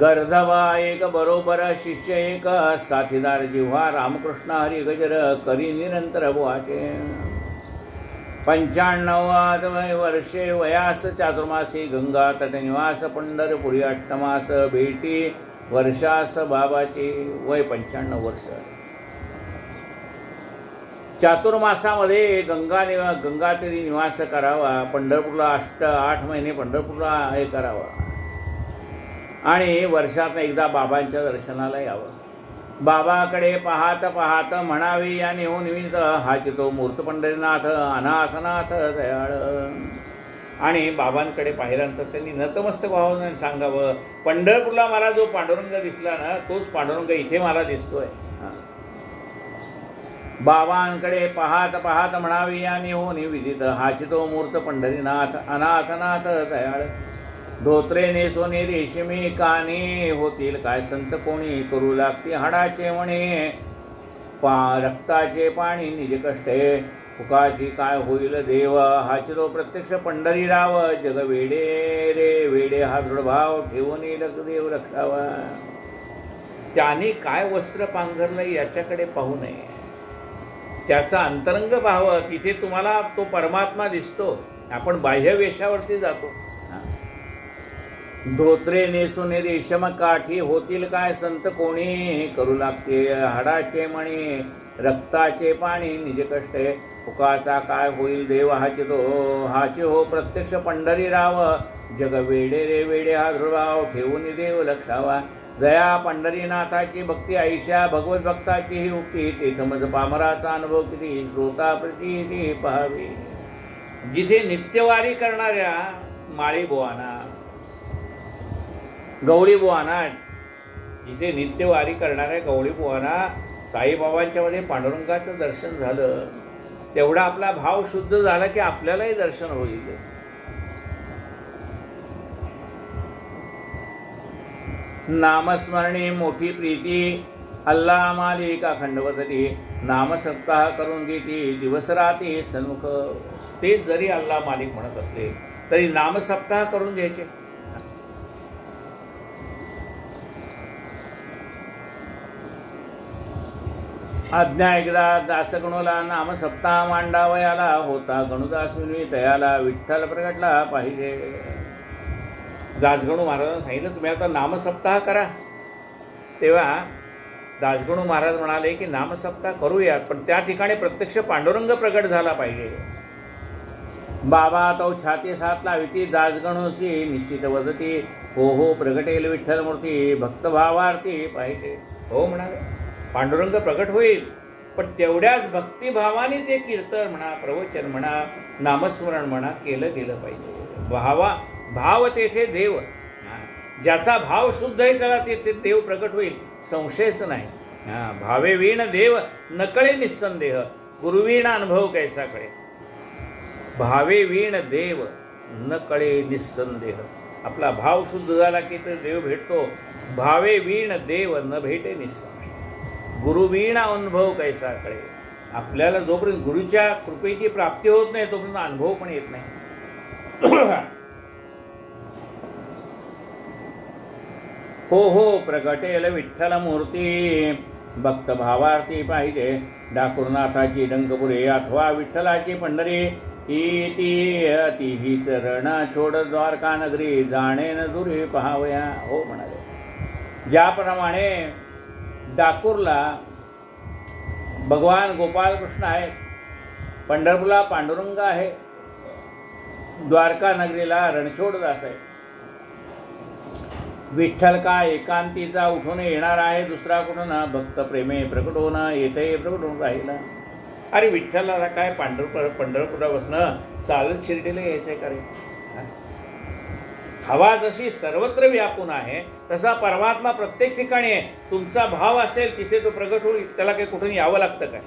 Speaker 1: गर्धवा एक बरोबर शिष्य एक साथीदार जिव्हा रामकृष्ण हरी गजर करी निरंतर बुवाचे. 95 वर्षे वयास चातुर्मासी गंगा तट निवास पंढरपुरी अष्टमास भेटी वर्षास बाबाची. वय 95 वर्ष. चातुर्मासामध्ये गंगातीरी निवास करावा. पंढरपूरला 8 महिने पंढरपूरला हे करावा आणि वर्षात एकदा बाबांच्या दर्शनाला यावं. बाबाकडे पाहत पाहत म्हणावी या नेहो निमित्त हाची तो मूर्त पंढरीनाथ अनाथनाथ दयाळ. आणि बाबांकडे पाहिल्यानंतर त्यांनी नतमस्तक व्हावं सांगावं पंढरपूरला मला जो पांडुरंग दिसला ना तोच पांडुरंग इथे मला दिसतोय. बाबांकडे पाहत पाहत म्हणावी या नेहो निविदित हाची तो मूर्त पंढरीनाथ अनाथनाथ दयाळ. धोत्रे नेसोनी रेशमी कानी होतील काय संत कोणी करू लागती हाडाचे म्हणे. रक्ताचे पाणी निज कष्टे फुकाची काय होईल देव हाची तो प्रत्यक्ष पंढरी राव. जग वेडे रे वेडे हा दृढभाव ठेवून देव रक्षावा. त्याने काय वस्त्र पांघरलंय याच्याकडे पाहू नये. त्याचा अंतरंग भाव तिथे तुम्हाला तो परमात्मा दिसतो. आपण बाह्य वेशावरती जातो. धोत्रे नेसून रेशम काठी होतील काय संत कोणी करू लागते हाडाचे म्हणे. रक्ताचे पाणी निज कष्टे फुकाचा काय होईल देव हाचे हो प्रत्यक्ष पंढरी राव. जग वेडे रे वेडे हा दृढभाव ठेवून देव लक्षावा. जया पंढरीनाथाची भक्ती ऐशा भगवत भक्ताची ही उक्ती. तेथमज पामराचा अनुभव किती श्रोता प्रती पाहावी. जिथे नित्यवारी करणाऱ्या माळीबुवांना गवळीबुवांना जिथे नित्यवारी करणाऱ्या गवळीबुवांना साईबाबांच्या मध्ये पांडुरंगाचं दर्शन झालं तेवढा आपला भाव शुद्ध झाला की आपल्यालाही दर्शन होईल. नामस्मरणी मोठी प्रीती अल्ला मालिका खंडवतरी. नामसप्ताह करून घेती दिवस राती सन्मुख. तेच जरी अल्लाह मालिक म्हणत असले तरी नामसप्ताह करून घ्यायचे. आज्ञा एकदा दासगणूला नामसप्ताह मांडावयाला होता गणुदास विनवी तयाला विठ्ठल प्रगटला पाहिजे. दासगणू महाराजांना सांगितलं तुम्ही आता नामसप्ताह करा. तेव्हा दासगणू महाराज म्हणाले की नामसप्ताह करूयात पण त्या ठिकाणी प्रत्यक्ष पांडुरंग प्रगट झाला पाहिजे. बाबा तो छाती साथ लाविती दासगणूशी निश्चित वदती हो हो प्रगटेल विठ्ठल मूर्ती भक्तभावार्थी पाहिजे. हो म्हणाले पांडुरंग प्रगट होईल पण तेवढ्याच भक्तिभावाने ते कीर्तन म्हणा प्रवचन म्हणा नामस्मरण म्हणा केलं गेलं पाहिजे. भाव तेथे देव. ज्याचा भाव शुद्ध आहे त्याला तेथे देव प्रगट होईल संशयच नाही. भावे वीण देव नकळे निस्संदेह गुरुवीण अनुभव कैसा कळे. भावे वीण देव न कळे निस्संदेह. आपला भाव शुद्ध झाला की तर देव भेटतो. भावे वीण देव न भेटे निस्संदेह गुरुवीण अनुभव कैसा कळे. आपल्याला जोपर्यंत गुरुच्या कृपेची प्राप्ती होत नाही तोपर्यंत अनुभव पण येत नाही. हो हो प्रगटेल विठ्ठल मूर्ती भक्त भावार्थी पाहिजे. डाकुरनाथाची डंकपुरे अथवा विठ्ठलाची पंढरी इति अतिही चरण छोड द्वारका नगरी जाणेन दुरी पहावया. हो म्हणाले ज्याप्रमाणे डाकूरला भगवान गोपालकृष्ण आहे, पंढरपूरला पांडुरंग आहे, द्वारका नगरीला रणछोडदास आहे. विठ्ठल का एकांतीचा उठून येणार आहे दुसरा कुठून भक्त प्रेमे प्रकट होणं येथे प्रकट होऊन राहिला. अरे विठ्ठलाला काय पंढरपुरापासून चालत शिर्डीला यायचंय का रे. हवा जशी सर्वत्र व्यापून आहे तसा परमात्मा प्रत्येक ठिकाणी आहे. तुमचा भाव असेल तिथे तो प्रगट होईल. त्याला काही कुठून यावं लागतं काय.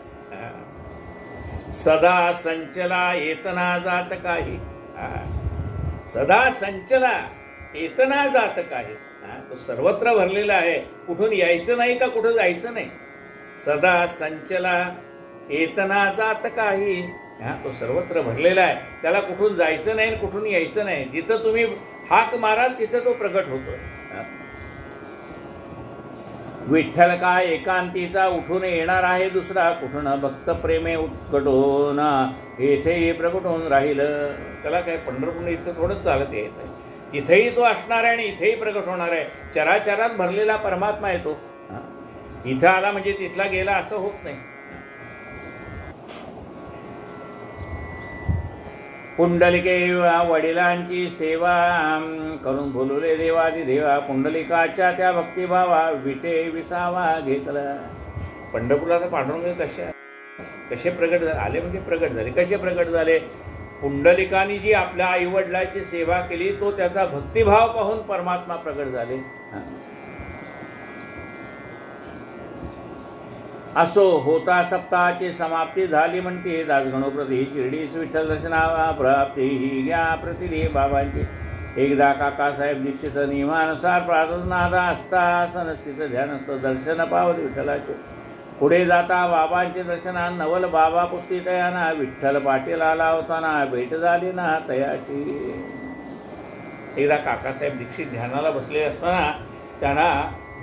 Speaker 1: सदा संचला येतना जात काही. सदा संचला येतना जात काही. तो सर्वत्र भरलेला आहे. कुठून यायचं नाही का कुठं जायचं नाही. सदा संचला येतना जात काही. तो सर्वत्र भरलेला आहे. त्याला कुठून जायचं नाही कुठून यायचं नाही. जिथं तुम्ही हाक माराल तिथं तो प्रगट होतोय. विठ्ठल का एकांतीचा उठून येणार आहे दुसरा कुठून भक्त प्रेमे उत्कटून येथेही प्रकट होऊन राहिलं. त्याला काय पंढरपूर इथं थोडंच चालत यायचं आहे. तिथेही तो असणार आहे आणि इथेही प्रकट होणार आहे. चराचरात भरलेला परमात्मा आहे तो. इथं आला म्हणजे तिथला गेला असं होत नाही. पुंडलिके वडिलांची सेवा करून भुलले देवादी देवा. पुंडलिकाच्या त्या भक्तिभावा विटे विसावा घेतला. पंढरपुराचा पांडुरंग कसे प्रगट आले म्हणजे प्रगट झाले. कसे प्रगट झाले. पुंडलिकानी जी आपल्या आईवडिलांची सेवा केली तो त्याचा भक्तिभाव पाहून परमात्मा प्रगट झाले. असो होता सप्ताहाची समाप्ती झाली म्हणते दासगणूप्रती शिर्डीस विठ्ठल दर्शनावा प्राप्ती ही घ्या प्रतिदे बाबांची. एकदा काकासाहेब दीक्षित नियमानुसार प्रार्थनादा असता सनस्थित ध्यानस्थ दर्शन पावत विठ्ठलाचे. पुढे जाता बाबांचे दर्शना नवल बाबा पुस्ती तयाना. विठ्ठल पाटील आला होताना भेट झाली ना तयाची. एकदा काकासाहेब दीक्षित ध्यानाला बसले असताना त्यांना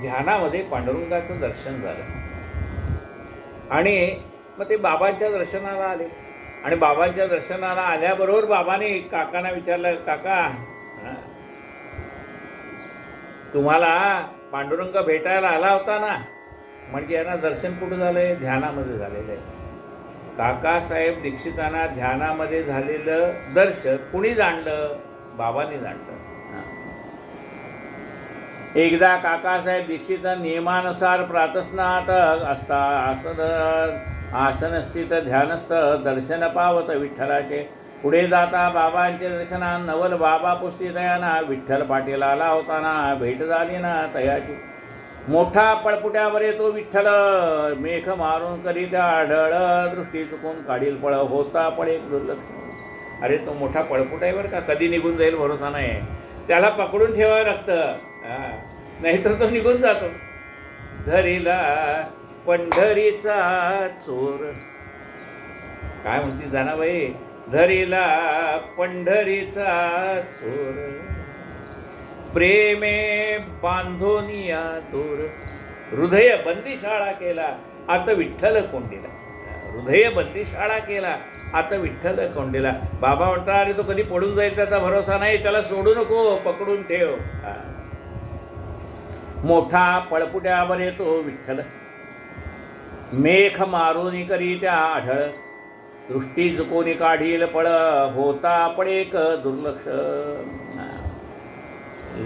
Speaker 1: ध्यानामध्ये पांडुरंगाचं दर्शन झालं आणि मग ते बाबांच्या दर्शनाला आले. आणि बाबांच्या दर्शनाला आल्याबरोबर बाबाने काकांना विचारलं काका तुम्हाला पांडुरंग भेटायला आला होता ना. म्हणजे यांना दर्शन कुठं झालंय ध्यानामध्ये झालेलं आहे. काकासाहेब दीक्षितांना ध्यानामध्ये झालेलं दर्शन कुणी जाणलं बाबांनी जाणलं. एकदा काकासाहेब दीक्षित नियमानुसार प्रातस्नात असता आसनस्थित ध्यानस्थ दर्शन पावत विठ्ठलाचे. पुढे जाता बाबांचे दर्शना नवल बाबा पुस्ती तयाना. विठ्ठल पाटील आला होताना भेट झाली ना तयाची. मोठा पळपुट्यावर येतो विठ्ठल मेघ मारून करीत आढळ. दृष्टी चुकून काढील पळ होता पण एक दुर्लक्ष. अरे तो मोठा पळपुट आहे बरं का. कधी निघून जाईल भरोसा नाही. त्याला पकडून ठेवावं लागतं नाहीतर तो निघून जातो. धरिला पंढरीचा चोर. काय म्हणते जनाबाई, धरिला पंढरीचा चोर, प्रेमे बांधोनिया दूर. हृदय बंदिशाळा केला आता विठ्ठल कोंडीला. हृदय बंदिशाळा केला आता विठ्ठल कोंडीला. बाबा म्हणतात अरे तो कधी पडून जाईल त्याचा भरोसा नाही, त्याला सोडू नको, पकडून ठेव. मोठा पळपुट्यावर येतो विठ्ठल, मेख मारून करी त्या आढळ. दृष्टी चुकोनी काढील पळ, होता पण एक दुर्लक्ष.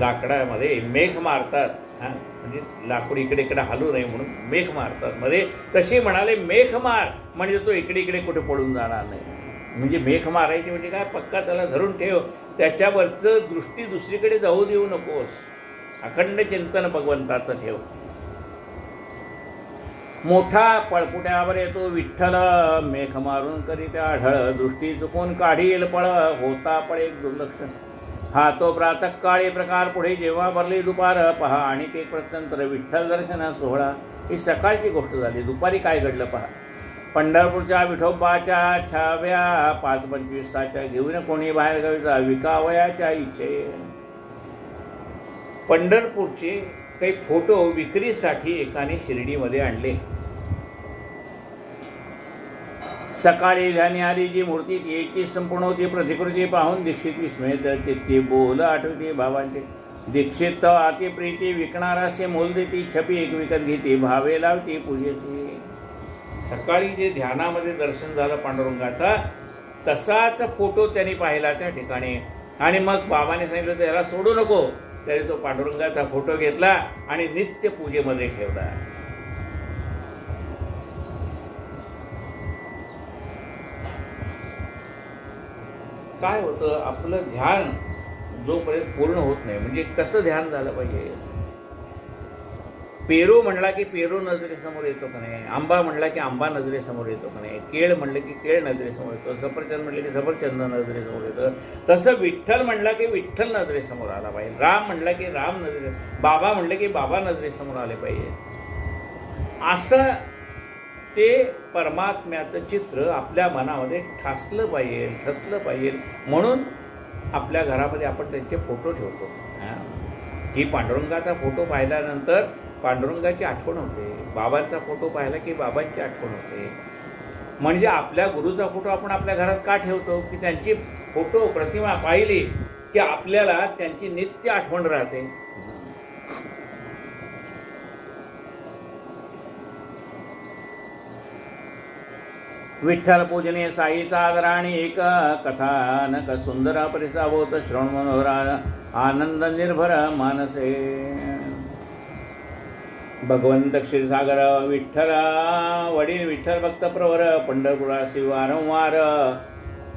Speaker 1: लाकडामध्ये मेघ मारतात, म्हणजे लाकूड इकडे इकडे हलू नये म्हणून मेघ मारतात मध्ये. तशी म्हणाले मेघ मार, म्हणजे तो इकडे इकडे कुठे पडून जाणार नाही. म्हणजे मेघ मारायची म्हणजे काय, पक्का त्याला धरून ठेव, त्याच्यावरचं दृष्टी दुसरीकडे जाऊ देऊ नकोस, अखंड चिंतन भगवंताचं ठेव. मोठा पळपुट्यावर येतो विठ्ठल, मेघ मारून करीत्या आढळ. दृष्टी चुकून काढील पळ, होता पण एक दुर्लक्ष. हा तो प्रातःकाळी प्रकार, पुढे जेव्हा भरली दुपार. पहा आणि एक प्रत्यंतर विठ्ठल दर्शन सोहळा. ही सकाळची गोष्ट झाली. दुपारी काय घडलं पहा. पंढरपूरच्या विठोबाच्या छाव्या 5:25 घेऊन कोणी बाहेर गावीचा विकावयाच्या इच्छे. पंढरपूरचे काही फोटो विक्रीसाठी एकाने शिर्डीमध्ये आणले. सकाळी ध्यानी आली जी मूर्ती याची संपूर्ण होती. प्रतिकृती पाहून दीक्षित विस्मयत चित्ती, बोल आठवते भावांचे. दीक्षित अति प्रीती, विकणारासे मोल देती. छपी एक विकत घेते, भावे लावती पूजेशी. सकाळी जे ध्यानामध्ये दर्शन झालं पांडुरंगाचा, तसाच फोटो त्यांनी पाहिला त्या ठिकाणी. आणि मग बाबाने सांगितलं त्याला सोडू नको. त्याने तो पांडुरंगाचा फोटो घेतला आणि नित्य पूजेमध्ये ठेवला. काय होतं, आपलं ध्यान जोपर्यंत पूर्ण होत नाही, म्हणजे कसं ध्यान झालं पाहिजे. पेरू म्हणला की पेरू नजरेसमोर येतो का नाही, आंबा म्हणला की आंबा नजरेसमोर येतो का नाही, केळ म्हणलं की केळ नजरेसमोर येतो, सफरचंद म्हणलं की सफरचंद नजरेसमोर येतं. तसं विठ्ठल म्हणला की विठ्ठल नजरेसमोर आला पाहिजे. राम म्हणला की राम नजरे, बाबा म्हणलं की बाबा नजरेसमोर आले पाहिजे. असं ते परमात्म्याचं चित्र आपल्या मनामध्ये ठसलं पाहिजे. म्हणून आपल्या घरामध्ये आपण त्यांचे फोटो ठेवतो. की पांडुरंगाचा फोटो पाहिल्यानंतर पांडुरंगाची आठवण होते, बाबांचा फोटो पाहिला की बाबांची आठवण होते. म्हणजे आपल्या गुरुचा फोटो आपण आपल्या घरात का ठेवतो, की त्यांची फोटो प्रतिमा पाहिली की आपल्याला त्यांची नित्य आठवण राहते. विठ्ठल पूजने साईचा आदराणी एक कथानक सुंदर परिसावोत श्रवण मनोहर आनंद निर्भर मानसे. भगवंत क्षीरसागर विठ्ठल वडील विठ्ठल भक्त प्रवर पंढरपुरासी वारंवार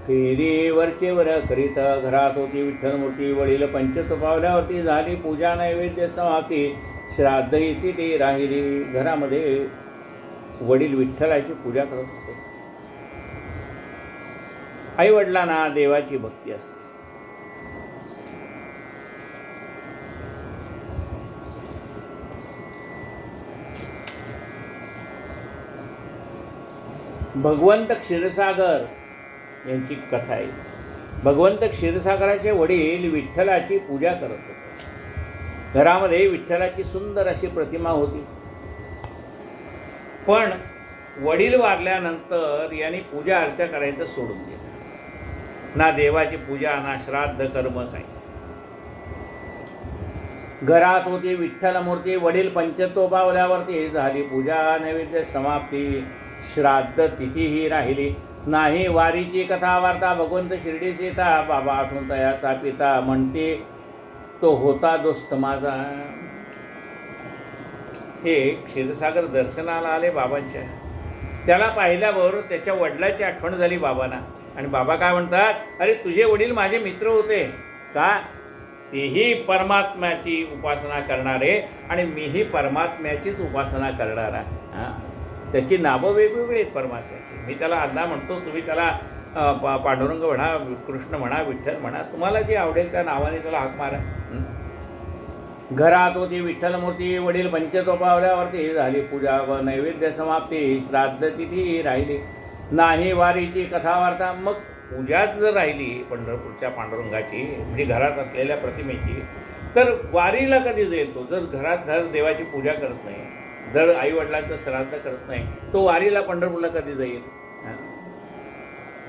Speaker 1: फेरी वरचेवर करीत. घरात होती विठ्ठल मूर्ती, वडील पंचत पावल्यावरती झाली पूजा नैवेद्य समाप्ती. श्राद्ध इथे ती राहिली. घरामध्ये वडील विठ्ठलाची पूजा करत होते. आई वडिलांना देवाची भक्ती असते. भगवंत क्षीरसागर यांची कथा आहे. भगवंत क्षीरसागराचे वडील विठ्ठलाची पूजा करत होते. घरामध्ये विठ्ठलाची सुंदर अशी प्रतिमा होती. पण वडील वारल्यानंतर यांनी पूजा अर्चा करायचं सोडून दिलं. ना देवाची पूजा ना श्राद्ध कर्म काही. घरात होती विठ्ठल मूर्ती, वडील पंचत्व पावल्यावरती झाली पूजा नैवेद्य समाप्ती. श्राद्ध तिथीही राहिली नाही. वारीची कथा वार्ता भगवंत शिर्डीस येता. बाबा आठवण तयाचा पिता म्हणते तो होता दोस्त माझा. हे क्षीरसागर दर्शनाला आले बाबांच्या. त्याला पाहिल्यावर त्याच्या वडिलाची आठवण झाली बाबांना. आणि बाबा काय म्हणतात, अरे तुझे वडील माझे मित्र होते का, तेही परमात्म्याची उपासना करणारे आणि मीही परमात्म्याचीच उपासना करणारा. त्याची नावं वेगवेगळी आहेत परमात्म्याची. मी त्याला अण्णा म्हणतो, तुम्ही त्याला पांडुरंग म्हणा, कृष्ण म्हणा, विठ्ठल म्हणा, तुम्हाला जे आवडेल त्या नावाने त्याला हाक मारा. घरात होती विठ्ठल मूर्ती, वडील पंचतोपावल्यावरती झाली पूजा व नैवेद्य समाप्ती, श्राद्ध तिथी राहिली नाही वारीची कथा वार्ता. मग पूजाच जर राहिली पंढरपूरच्या पांडुरंगाची, म्हणजे घरात असलेल्या प्रतिमेची, तर वारीला कधी जाईल तो? जर घरात जर देवाची पूजा करत नाही, जर आईवडिलांचं श्राद्ध करत नाही, तो वारीला पंढरपूरला कधी जाईल?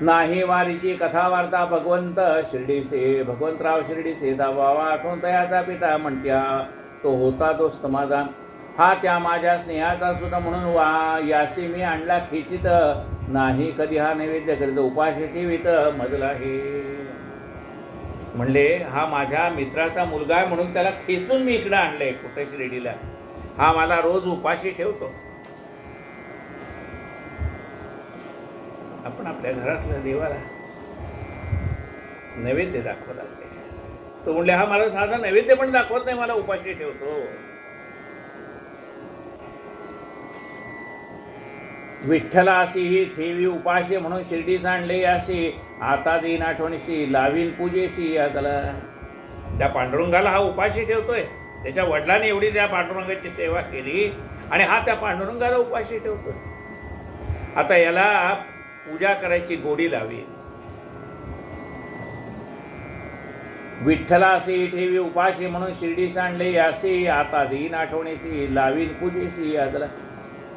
Speaker 1: नाही वारीची कथा वार्ता भगवंत शिर्डीसे, भगवंतराव शिर्डीसे बाबा आठवण तयाचा पिता म्हणत्या, तो होता दोस्त माझा, हा त्या माझ्या स्नेहाचा सुद्धा म्हणून वा यासी मी आणला खिचित, नाही कधी हा नैवेद्य करीत उपाशी ठेवीत मजला हे. म्हणले हा माझ्या मित्राचा मुलगा आहे म्हणून त्याला खेचून मी इकडे आणलंय कुठे शिर्डीला, हा मला रोज उपाशी ठेवतो. आपण आपल्या घरातल्या देवाला नैवेद्य दाखवत लागते. तो म्हणले हा मला साधा नैवेद्य पण दाखवत नाही, मला उपाशी ठेवतो. विठ्ठलासी ही ठेवी उपाशी म्हणून शिर्डीस आणले यासी, आता दिन आठवणीशी लावीन पूजेशी. त्याला त्या पांडुरंगाला हा उपाशी ठेवतोय, त्याच्या वडिलांनी एवढी त्या पांडुरंगाची सेवा केली आणि हा त्या पांडुरंगाला उपाशी ठेवतोय. आता याला पूजा करायची गोडी लावी. विठ्ठलासी ठेवी उपाशी म्हणून शिर्डीस आणले यासी, आता दिन आठवणीशी लावीन पूजेशी. त्याला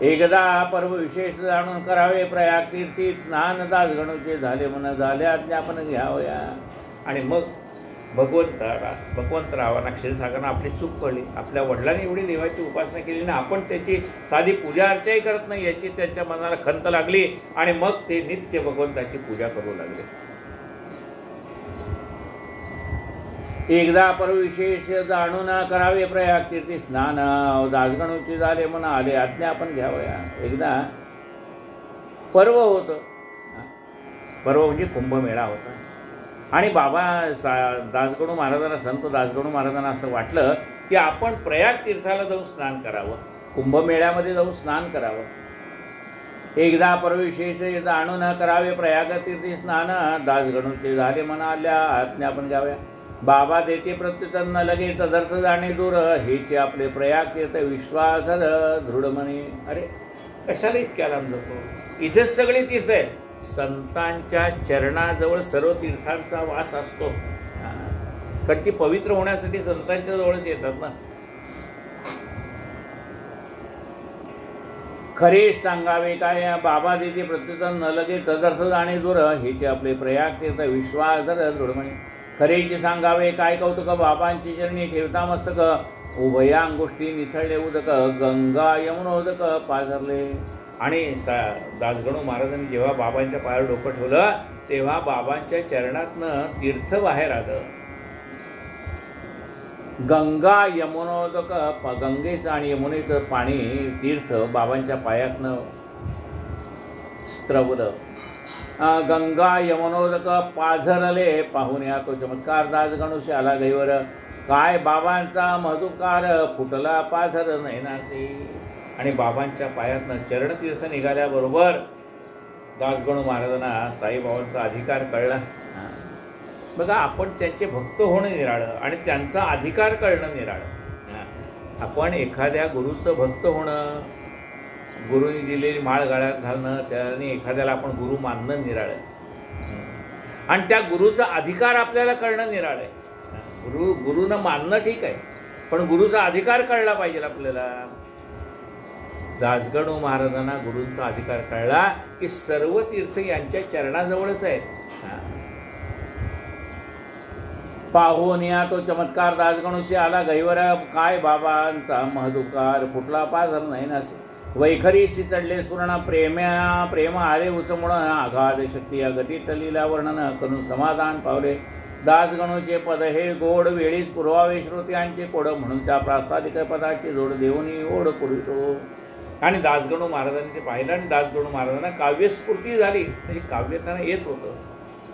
Speaker 1: एकदा पर्व विशेष जाणून करावे प्रयाग तीर्थी, स्नान दास गणूचे झाले म्हण झाले आज्ञापन घ्यावया. आणि मग भगवंतरावांना क्षीरसागरांना आपली चूक कळली. आपल्या वडिलांनी एवढी देवाची उपासना केली ना, आपण त्याची साधी पूजा अर्चाही करत नाही याची त्यांच्या मनाला खंत लागली आणि मग ते नित्य भगवंताची पूजा करू लागले. एकदा पर्व विशेष जाणून करावे प्रयाग तीर्थी, स्नान दासगणूचे झाले म्हणून आले आज्ञापन घ्यावया. एकदा पर्व होतं, पर्व म्हणजे कुंभमेळा होता आणि बाबा दासगणू महाराजांना, संत दासगणू महाराजांना असं वाटलं की आपण प्रयाग तीर्थाला जाऊन स्नान करावं, कुंभमेळ्यामध्ये जाऊन स्नान करावं. एकदा परविशेष जाणून करावे प्रयाग तीर्थी स्नान, दासगणूचे झाले म्हणा आल्या आज्ञापन घ्याव्या. बाबा देते प्रत्युत्तर न लगे तदर्थ जाणे दूर, हेचे आपले प्रयाग तीर्थ विश्वासर दृढ म्हणे. अरे कशाला इतक्या लांब जातो? इथेच सगळी तीर्थ आहे. संतांच्या चरणाजवळ सर्व तीर्थांचा वास असतो, कारण ती पवित्र होण्यासाठी संतांच्या जवळच येतात ना. खरे सांगावे काय बाबा देते प्रत्युत्तर न लगे तदर्थ जाणे दूर, हेचे आपले प्रयाग तीर्थ विश्वासर दृढ म्हणे. खरेचे सांगावे काय कौतुक बाबांची चरणी ठेवता मस्तक, उभया अंगुष्टी निथळले उदक, गंगा यमुनोदक पाझरले. आणि दासगणू महाराजांनी जेव्हा बाबांच्या पायावर डोकं ठेवलं तेव्हा बाबांच्या चरणातनं तीर्थ बाहेर आलं. गंगा यमुनोदक, गंगेचं आणि यमुनेचं पाणी तीर्थ बाबांच्या पायातनं स्त्रवलं. गंगा यमुनोदक पाझरले, पाहून या तो चमत्कार दासगणूशी आला गैवर, काय बाबांचा मधुकार फुटला पाझर नैनासी. आणि बाबांच्या पायातनं चरणतीर्थ निघाल्याबरोबर दासगणू महाराजांना साईबाबांचा अधिकार कळला. बघा, आपण त्यांचे भक्त होणं निराळं आणि त्यांचा अधिकार कळणं निराळं. आपण एखाद्या गुरुचं भक्त होणं, गुरुनी दिलेली माळ गळ्यात घालणं, त्याने एखाद्याला आपण गुरु मानणं निराळं आणि त्या गुरुचा अधिकार आपल्याला कळणं निराळं आहे. गुरुनं मानणं ठीक आहे, पण गुरुचा अधिकार कळला पाहिजे आपल्याला. दासगणू महाराजांना गुरूंचा अधिकार कळला की सर्व तीर्थ यांच्या चरणाजवळच आहेत. पाहून या तो चमत्कार दासगणूशी आला गैवर, काय बाबांचा महदुकार फुटला पाझर नाही नसे. वैखरीशी चढले स्फुरण प्रेम आले उचमुळ, आघाद शक्ती अगतित लीला वर्णन करून समाधान पावले. दासगणूचे पद हे गोड, वेळीच पुरवावे श्रोत्यांचे कोड, म्हणून त्या प्रासादिक पदाची जोड देऊनी ओढ पुरवितो. आणि दासगणू महाराजांनी ते पाहिलं आणि दासगणू महाराजांना काव्यस्फूर्ती झाली. म्हणजे काव्य त्यांना येत होतं,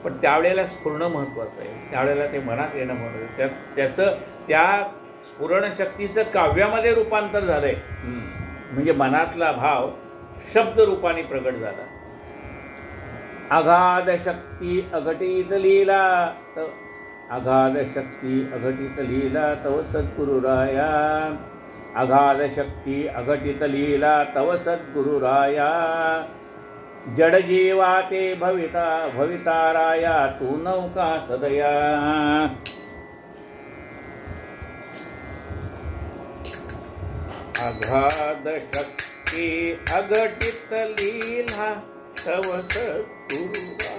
Speaker 1: पण त्यावेळेला स्फुरणं महत्त्वाचं आहे. त्यावेळेला ते मनात येणं महत्त्वाचं, त्याचं त्या स्फुरणशक्तीचं काव्यामध्ये रूपांतर झालं आहे. म्हणजे मनातला भाव शब्द रूपाने प्रगट झाला. अगाध शक्ती अघटित लीला, अगाध शक्ती अघटित लीला तव सद्गुरुराया, अगाध शक्ती अघटित लीला तव सद्गुरुराया, जड जीवा ते भविताराया तू नौका सदया। अगाध शक्ती अघटित लीला तव सद्गुरुराया,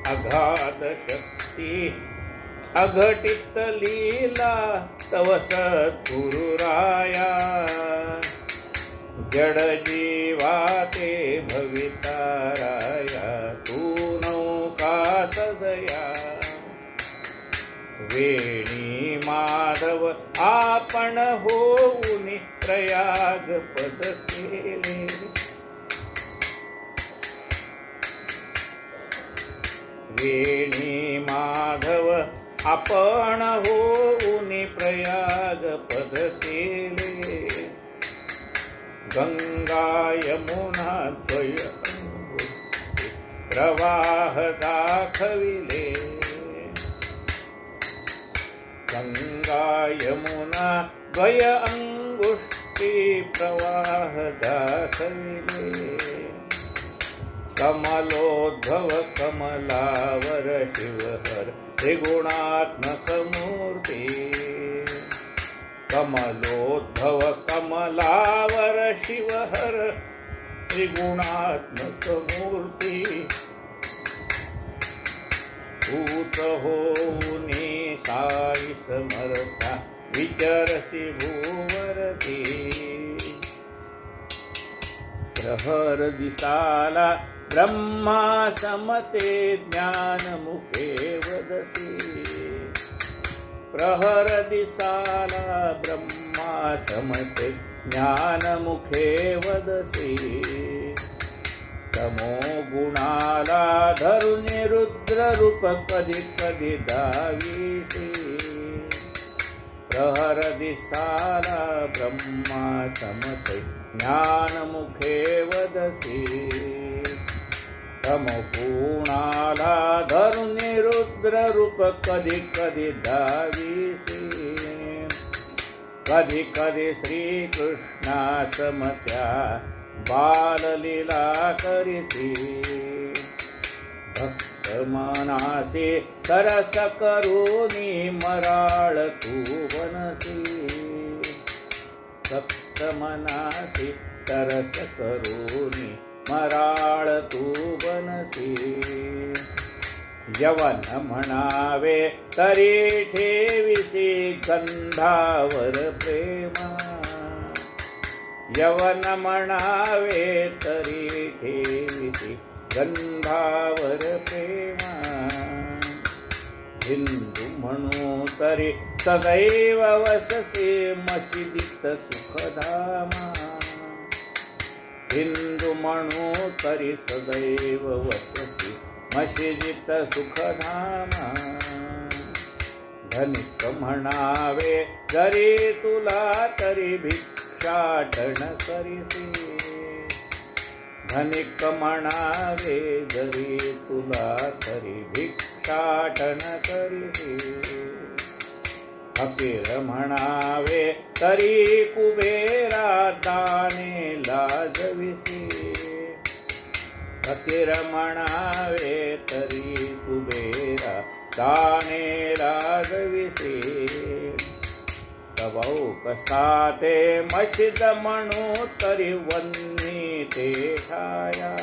Speaker 1: अगाध शक्ती अघटित लीला तव सद्गुरुराया, जड जीवा ते भविताराया तू नौका सदया। वेणी माधव आपण होऊन प्रयाग पद केले, वेणी माधव आपण होऊन प्रयाग पद केले, गंगा यमुना द्वय प्रवाह दाखविले, गंगा यमुना द्वय अंगुष्टी प्रवाह दाखविले, कमलोद्भव कमलावर शिवहर त्रिगुणात्मक मूर्ती, कमलोद्भव कमलावर शिवहर त्रिगुणात्मक मूर्ती, भूत होऊनी साई समर्था विचरसी भूवरती, प्रहर दिसाला ब्रह्मा समते ज्ञान मुखे वदसी, प्रहर दिसाला ब्रह्मा समते ज्ञान मुखे वदसी, तमो गुणाला धरून रुद्र रूप कधी कधी दाविसी, प्रहर दिसाला ब्रह्मा समते ज्ञान मुखे वदसी, तमो गुणाला धरून रुद्र रूप कधी कधी दाविसी, कधी कधी श्री कृष्णा समत्या बाललीला करिसी, भक्त मनासी सरस करुनी मराळ तू बनसी, भक्त मनासी सरस करुनी मराळ तू बनसी, यवन म्हणावे तरी ठेविसी गंधावर प्रेमा, यवन म्हणावे तरी ठेविसी गंधावर प्रेमा, हिंदू म्हणू तरी सदैव वससे मशिदीत सुखधामा, हिंदू म्हणू तरी सदैव वससी मशिदीत सुखधामा, धनिक म्हणावे जरी तुला तरी भिक्षाटन करिसी, धनिक म्हणावे जरी तुला तरी भिक्षाटन करिसी, फकीर म्हणावे तरी कुबेरा दाने लाजविसी, फकीर म्हणावे तरी कुबेरा दाने लाजविसी, तवौ कसा ते मशिद म्हणू तरी वन्नी ते ठाया,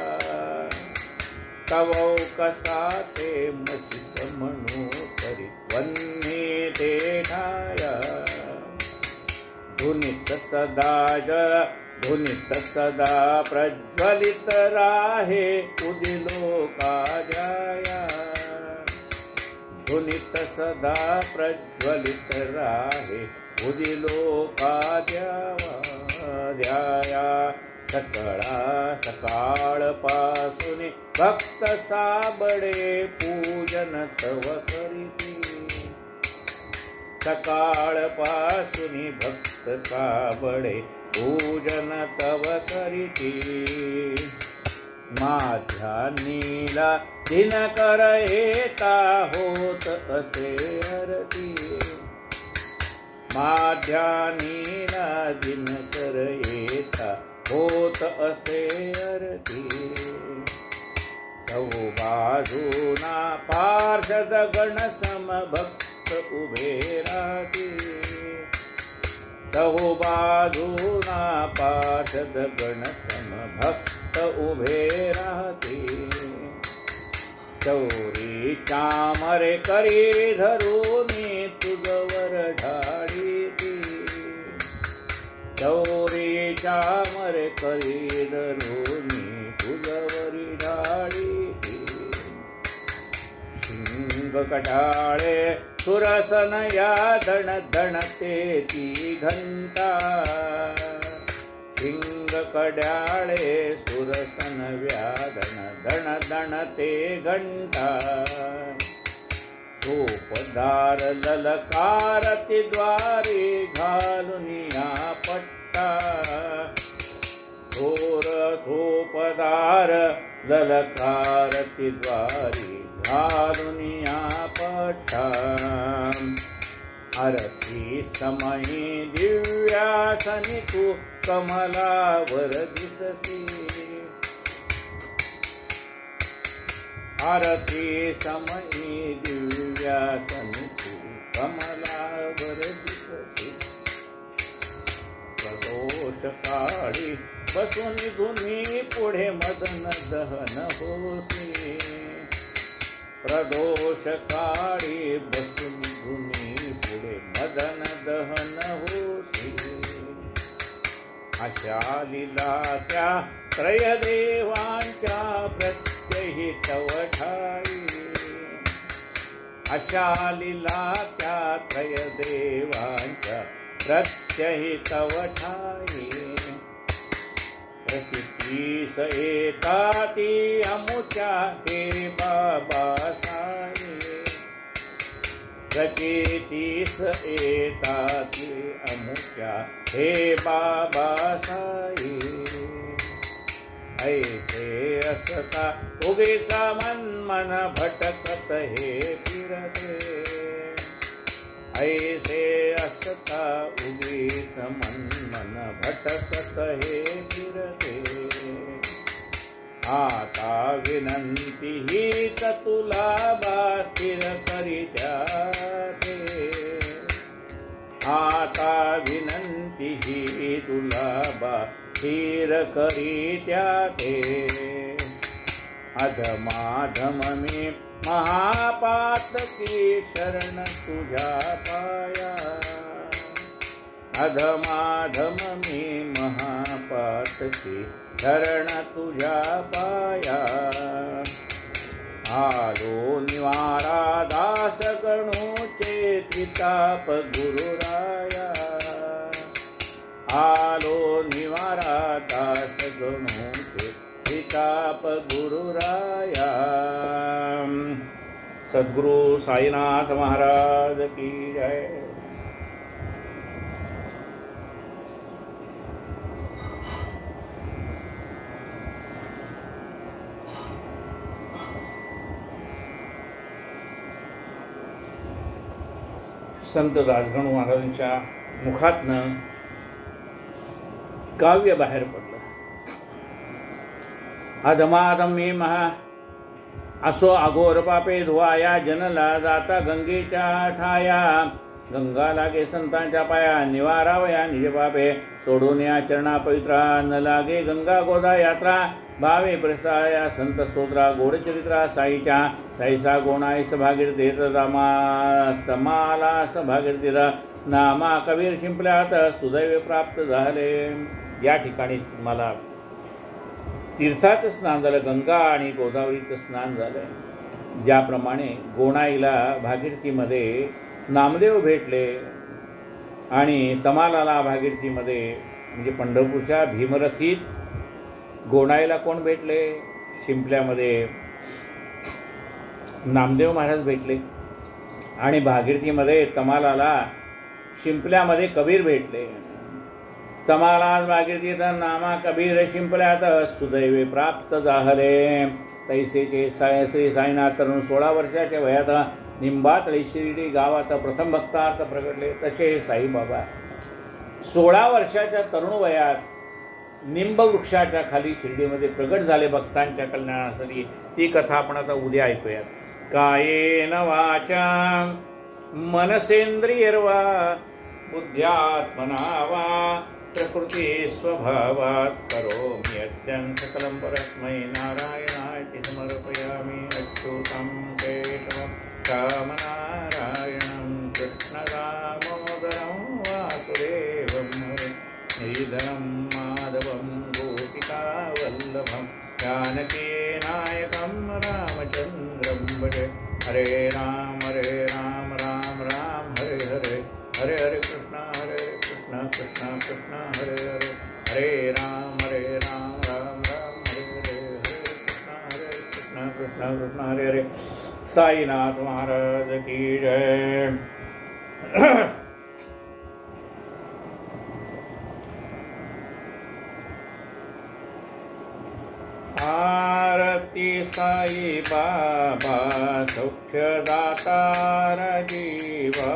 Speaker 1: तवौ कसा ते मशिद म्हणू तरी वन्नी ते ठाया, धुनीत सदा प्रज्वलित राहे उदिलो काजाया, धुनीत सदा प्रज्वलित राहे उदिलो काद्याया, सकाळ पासून भक्त साबळे पूजन तव करीती, सकाळ पासून भक्त साबळे पूजन तव करीती, माध्यान्नीला दिनकर येता होत असे आरती माध्यान्नीला दिनकर येता होत असे आरती चौबाजूना पार्षद गण समभक्त उभे राहती चौबाजूना पार्षद गण समभक्त उभे राहती चौरी चामरे करी धरूनी तुझवर ढाळीती चौरी चामरे करी धरूनी तुझवरी ढाळीती शिंग कटाळे सुरसन या धण धणते ती घंटा शिंग कड्याळे सुरसन व्याधन धण धणते घंटा चोपदार ललकारती द्वारे घालुनिया पट्टा थोर चोपदार ललकारती द्वारे घालुनिया पट्टा आरती समयी दिव्यासनी तू कमलावर दिससी आरती समयी दिव्यासनी तू कमलावर दिससी प्रदोष काळी बसून धुनी पुढे मदन दहन होसी प्रदोष काळी बसून धुनी पुढे मदन दहन होसी अशा लीला त्या त्रयदेवांच्या प्रत्यहितव ठाई अशा लीला त्या त्रयदेवांच्या प्रत्यहितव ठाई प्रतीस येताती अमुच्या हे बाबा साई प्रतीस येताती अमुच्या हे बाबा साई ऐसे असता उगीचा मन भटकत हे फिरते ऐसे असता उगीच मन भटकत हे फिरते आता विनंती हीच तुला बा स्थिर करीत्या ते आता विनंती ही तुला बा स्थिर करीत्या ते अधमाधम मी महापातकी शरण तुझ्या पाया अधमाधम मी महापातकी शरण तुझ्या पाया आलो निवारा दास गणूचे त्रिताप गुरुराया आलो निवारा दास गणूचे त्रिताप गुरुराया सद्गुरु साईनाथ महाराज की जय। संत राजगणू महाराजांच्या मुखातनं काव्य बाहेर पडलं। अधमाधम मी महा असो अघोर पापे धुवाया जनला जाता गंगेच्या ठाया गंगा लागे संतांच्या पाया निवारावया निज पापे सोडून या चरणा पवित्रा न लागे गंगा गोदा यात्रा भावे प्रसाया संत स्तोत्रा गोडचरित्रा साईच्या तैसा गोणाईस भागीरथीत रामा तमालास भागीरथीत नामा कबीर शिंपल्यात सुदैव प्राप्त झाले। या ठिकाणी मला तीर्थात स्नान झालं, गंगा आणि गोदावरीचं स्नान झालं। ज्याप्रमाणे गोणाईला भागीरथीमध्ये नामदेव भेटले आणि तमालाला भागीरथीमध्ये म्हणजे पंढरपूरच्या भीमरथीत गोणाईला कोण भेटले, शिंपल्यामध्ये नामदेव महाराज भेटले आणि भागीरथीमध्ये तमालाला शिंपल्यामध्ये कबीर भेटले। तमाला मागिरती तर नामा कबीर शिंपल्यात सुदैवे प्राप्त झाले. तैसेचे श्री साईनाथ तरुण 16 वर्षाच्या वयात निंबातळी शिर्डी गावात प्रथम भक्तार्थ प्रगटले. तसे साईबाबा 16 वर्षाच्या तरुण वयात निंब वृक्षाच्या खाली शिर्डीमध्ये प्रगट झाले भक्तांच्या कल्याणासाठी. ती कथा आपण आता उद्या ऐकूयात. कायेन वाचा मनसेंद्रियर्वा बुद्ध्यात्मना वा प्रकृती स्वभावात् करोमि यद्यं सकलं परस्मै नारायणाय समर्पयामि. अच्युतं केशवं रामनारायणं कृष्णदामोदरं वासुदेवं श्रीधरं माधवं गोपिकावल्लभं जानकीनायकं रामचन्द्रं भजे. हरे राम राम राम हरे हरे, हरे हरे कृष्ण कृष्ण कृष्ण हरे हरे, हरे राम राम राम हरे हरे, हरे कृष्ण कृष्ण कृष्ण हरे हरे. साईनाथ महाराज की जय. आरती साई बाबा सौख्यदातार जीवा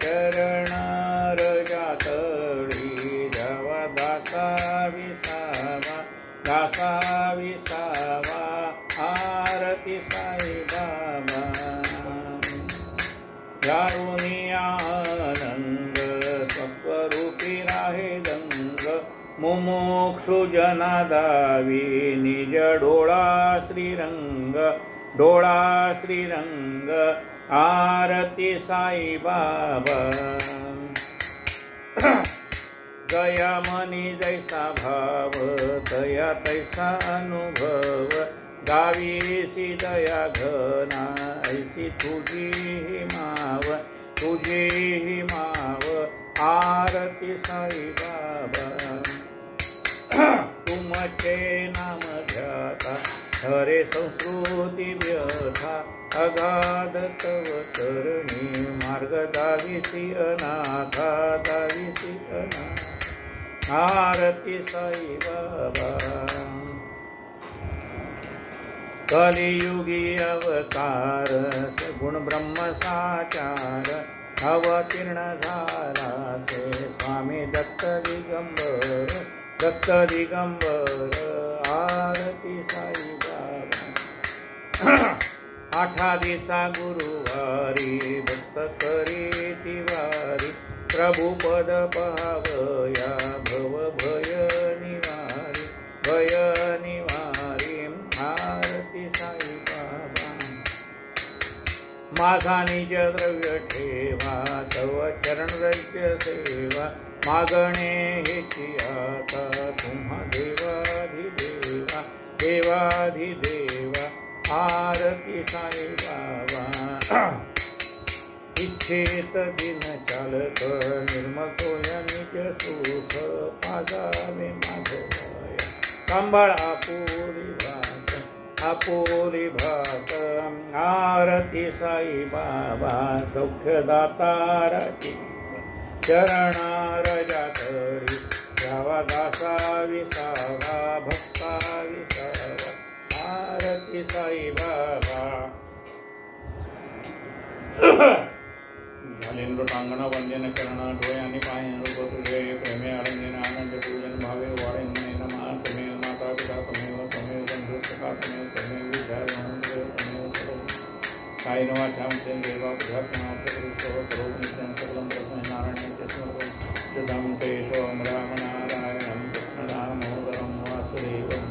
Speaker 1: चरणार जातळी जवा दासा विसावा आरती साई बाबा. यारुनी आनंद स्वस्वरूपी राहे दंग मुमुक्षु जनादावी निज डोळा श्रीरंग आरती साई बाबा. गया मनी जैसा भाव तया तैसा अनुभव गावीसी दया घना ऐसी तुझी ही माव आरती साई बाबा. तुमचे नाम ध्याता हरे संस्कृती व्यथा अगाध तव तरणी मार्ग दाविसी अनाथा आरती साई बाबा. कलियुगी अवतार सगुण ब्रह्म साचार अवतीर्ण झाला से स्वामी दत्त दिगंबर आरती साई बाबा. 8 दिसा गुरुवारी भक्त करी तिवारी प्रभु पद पावया भव भय निवारी आरती साई बाबा. माझा निज द्रव्य ठेवा तव चरण रज्य सेवा मागणे हेची आता तुम्हा देवाधिदेवा आरती साई बाबा. इच्छेत दिन चालत निर्मतोय निज सुख पाजावे माधवया सांभाळ आपुरी भात आरती साई बाबा. सौख्यदाताराची चरणार जातळी जावा दासा विसावा भक्ता विसावा आरती साई बाबा. झालेंद्रांगण वंदन करण डोळ्यांनी पायन रूप तुझे प्रेमे आनंदीन आनंद पूजन भावे वाळे नमः. तमेव माता पिता तमेव बंधु सखा तमेव विद्यार्थी कायेन वाचां देवा बुद्ध्यात्मना करो नित्यं सकलं परस्मै नारायणाय समर्पयामि. केशवं रामनारायणं कृष्णदामोदरं वासुदेवं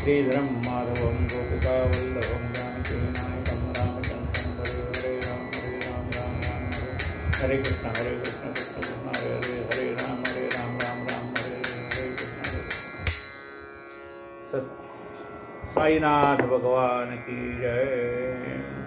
Speaker 1: श्रीधरं माधवं गोपिकावल्लभं जानकीनायकं रामचन्द्रं भजे. हरे राम राम हरे कृष्ण कृष्ण कृष्ण हरे हरे, हरे राम राम हरे हरे कृष्ण. साईनाथ भगवान की जय.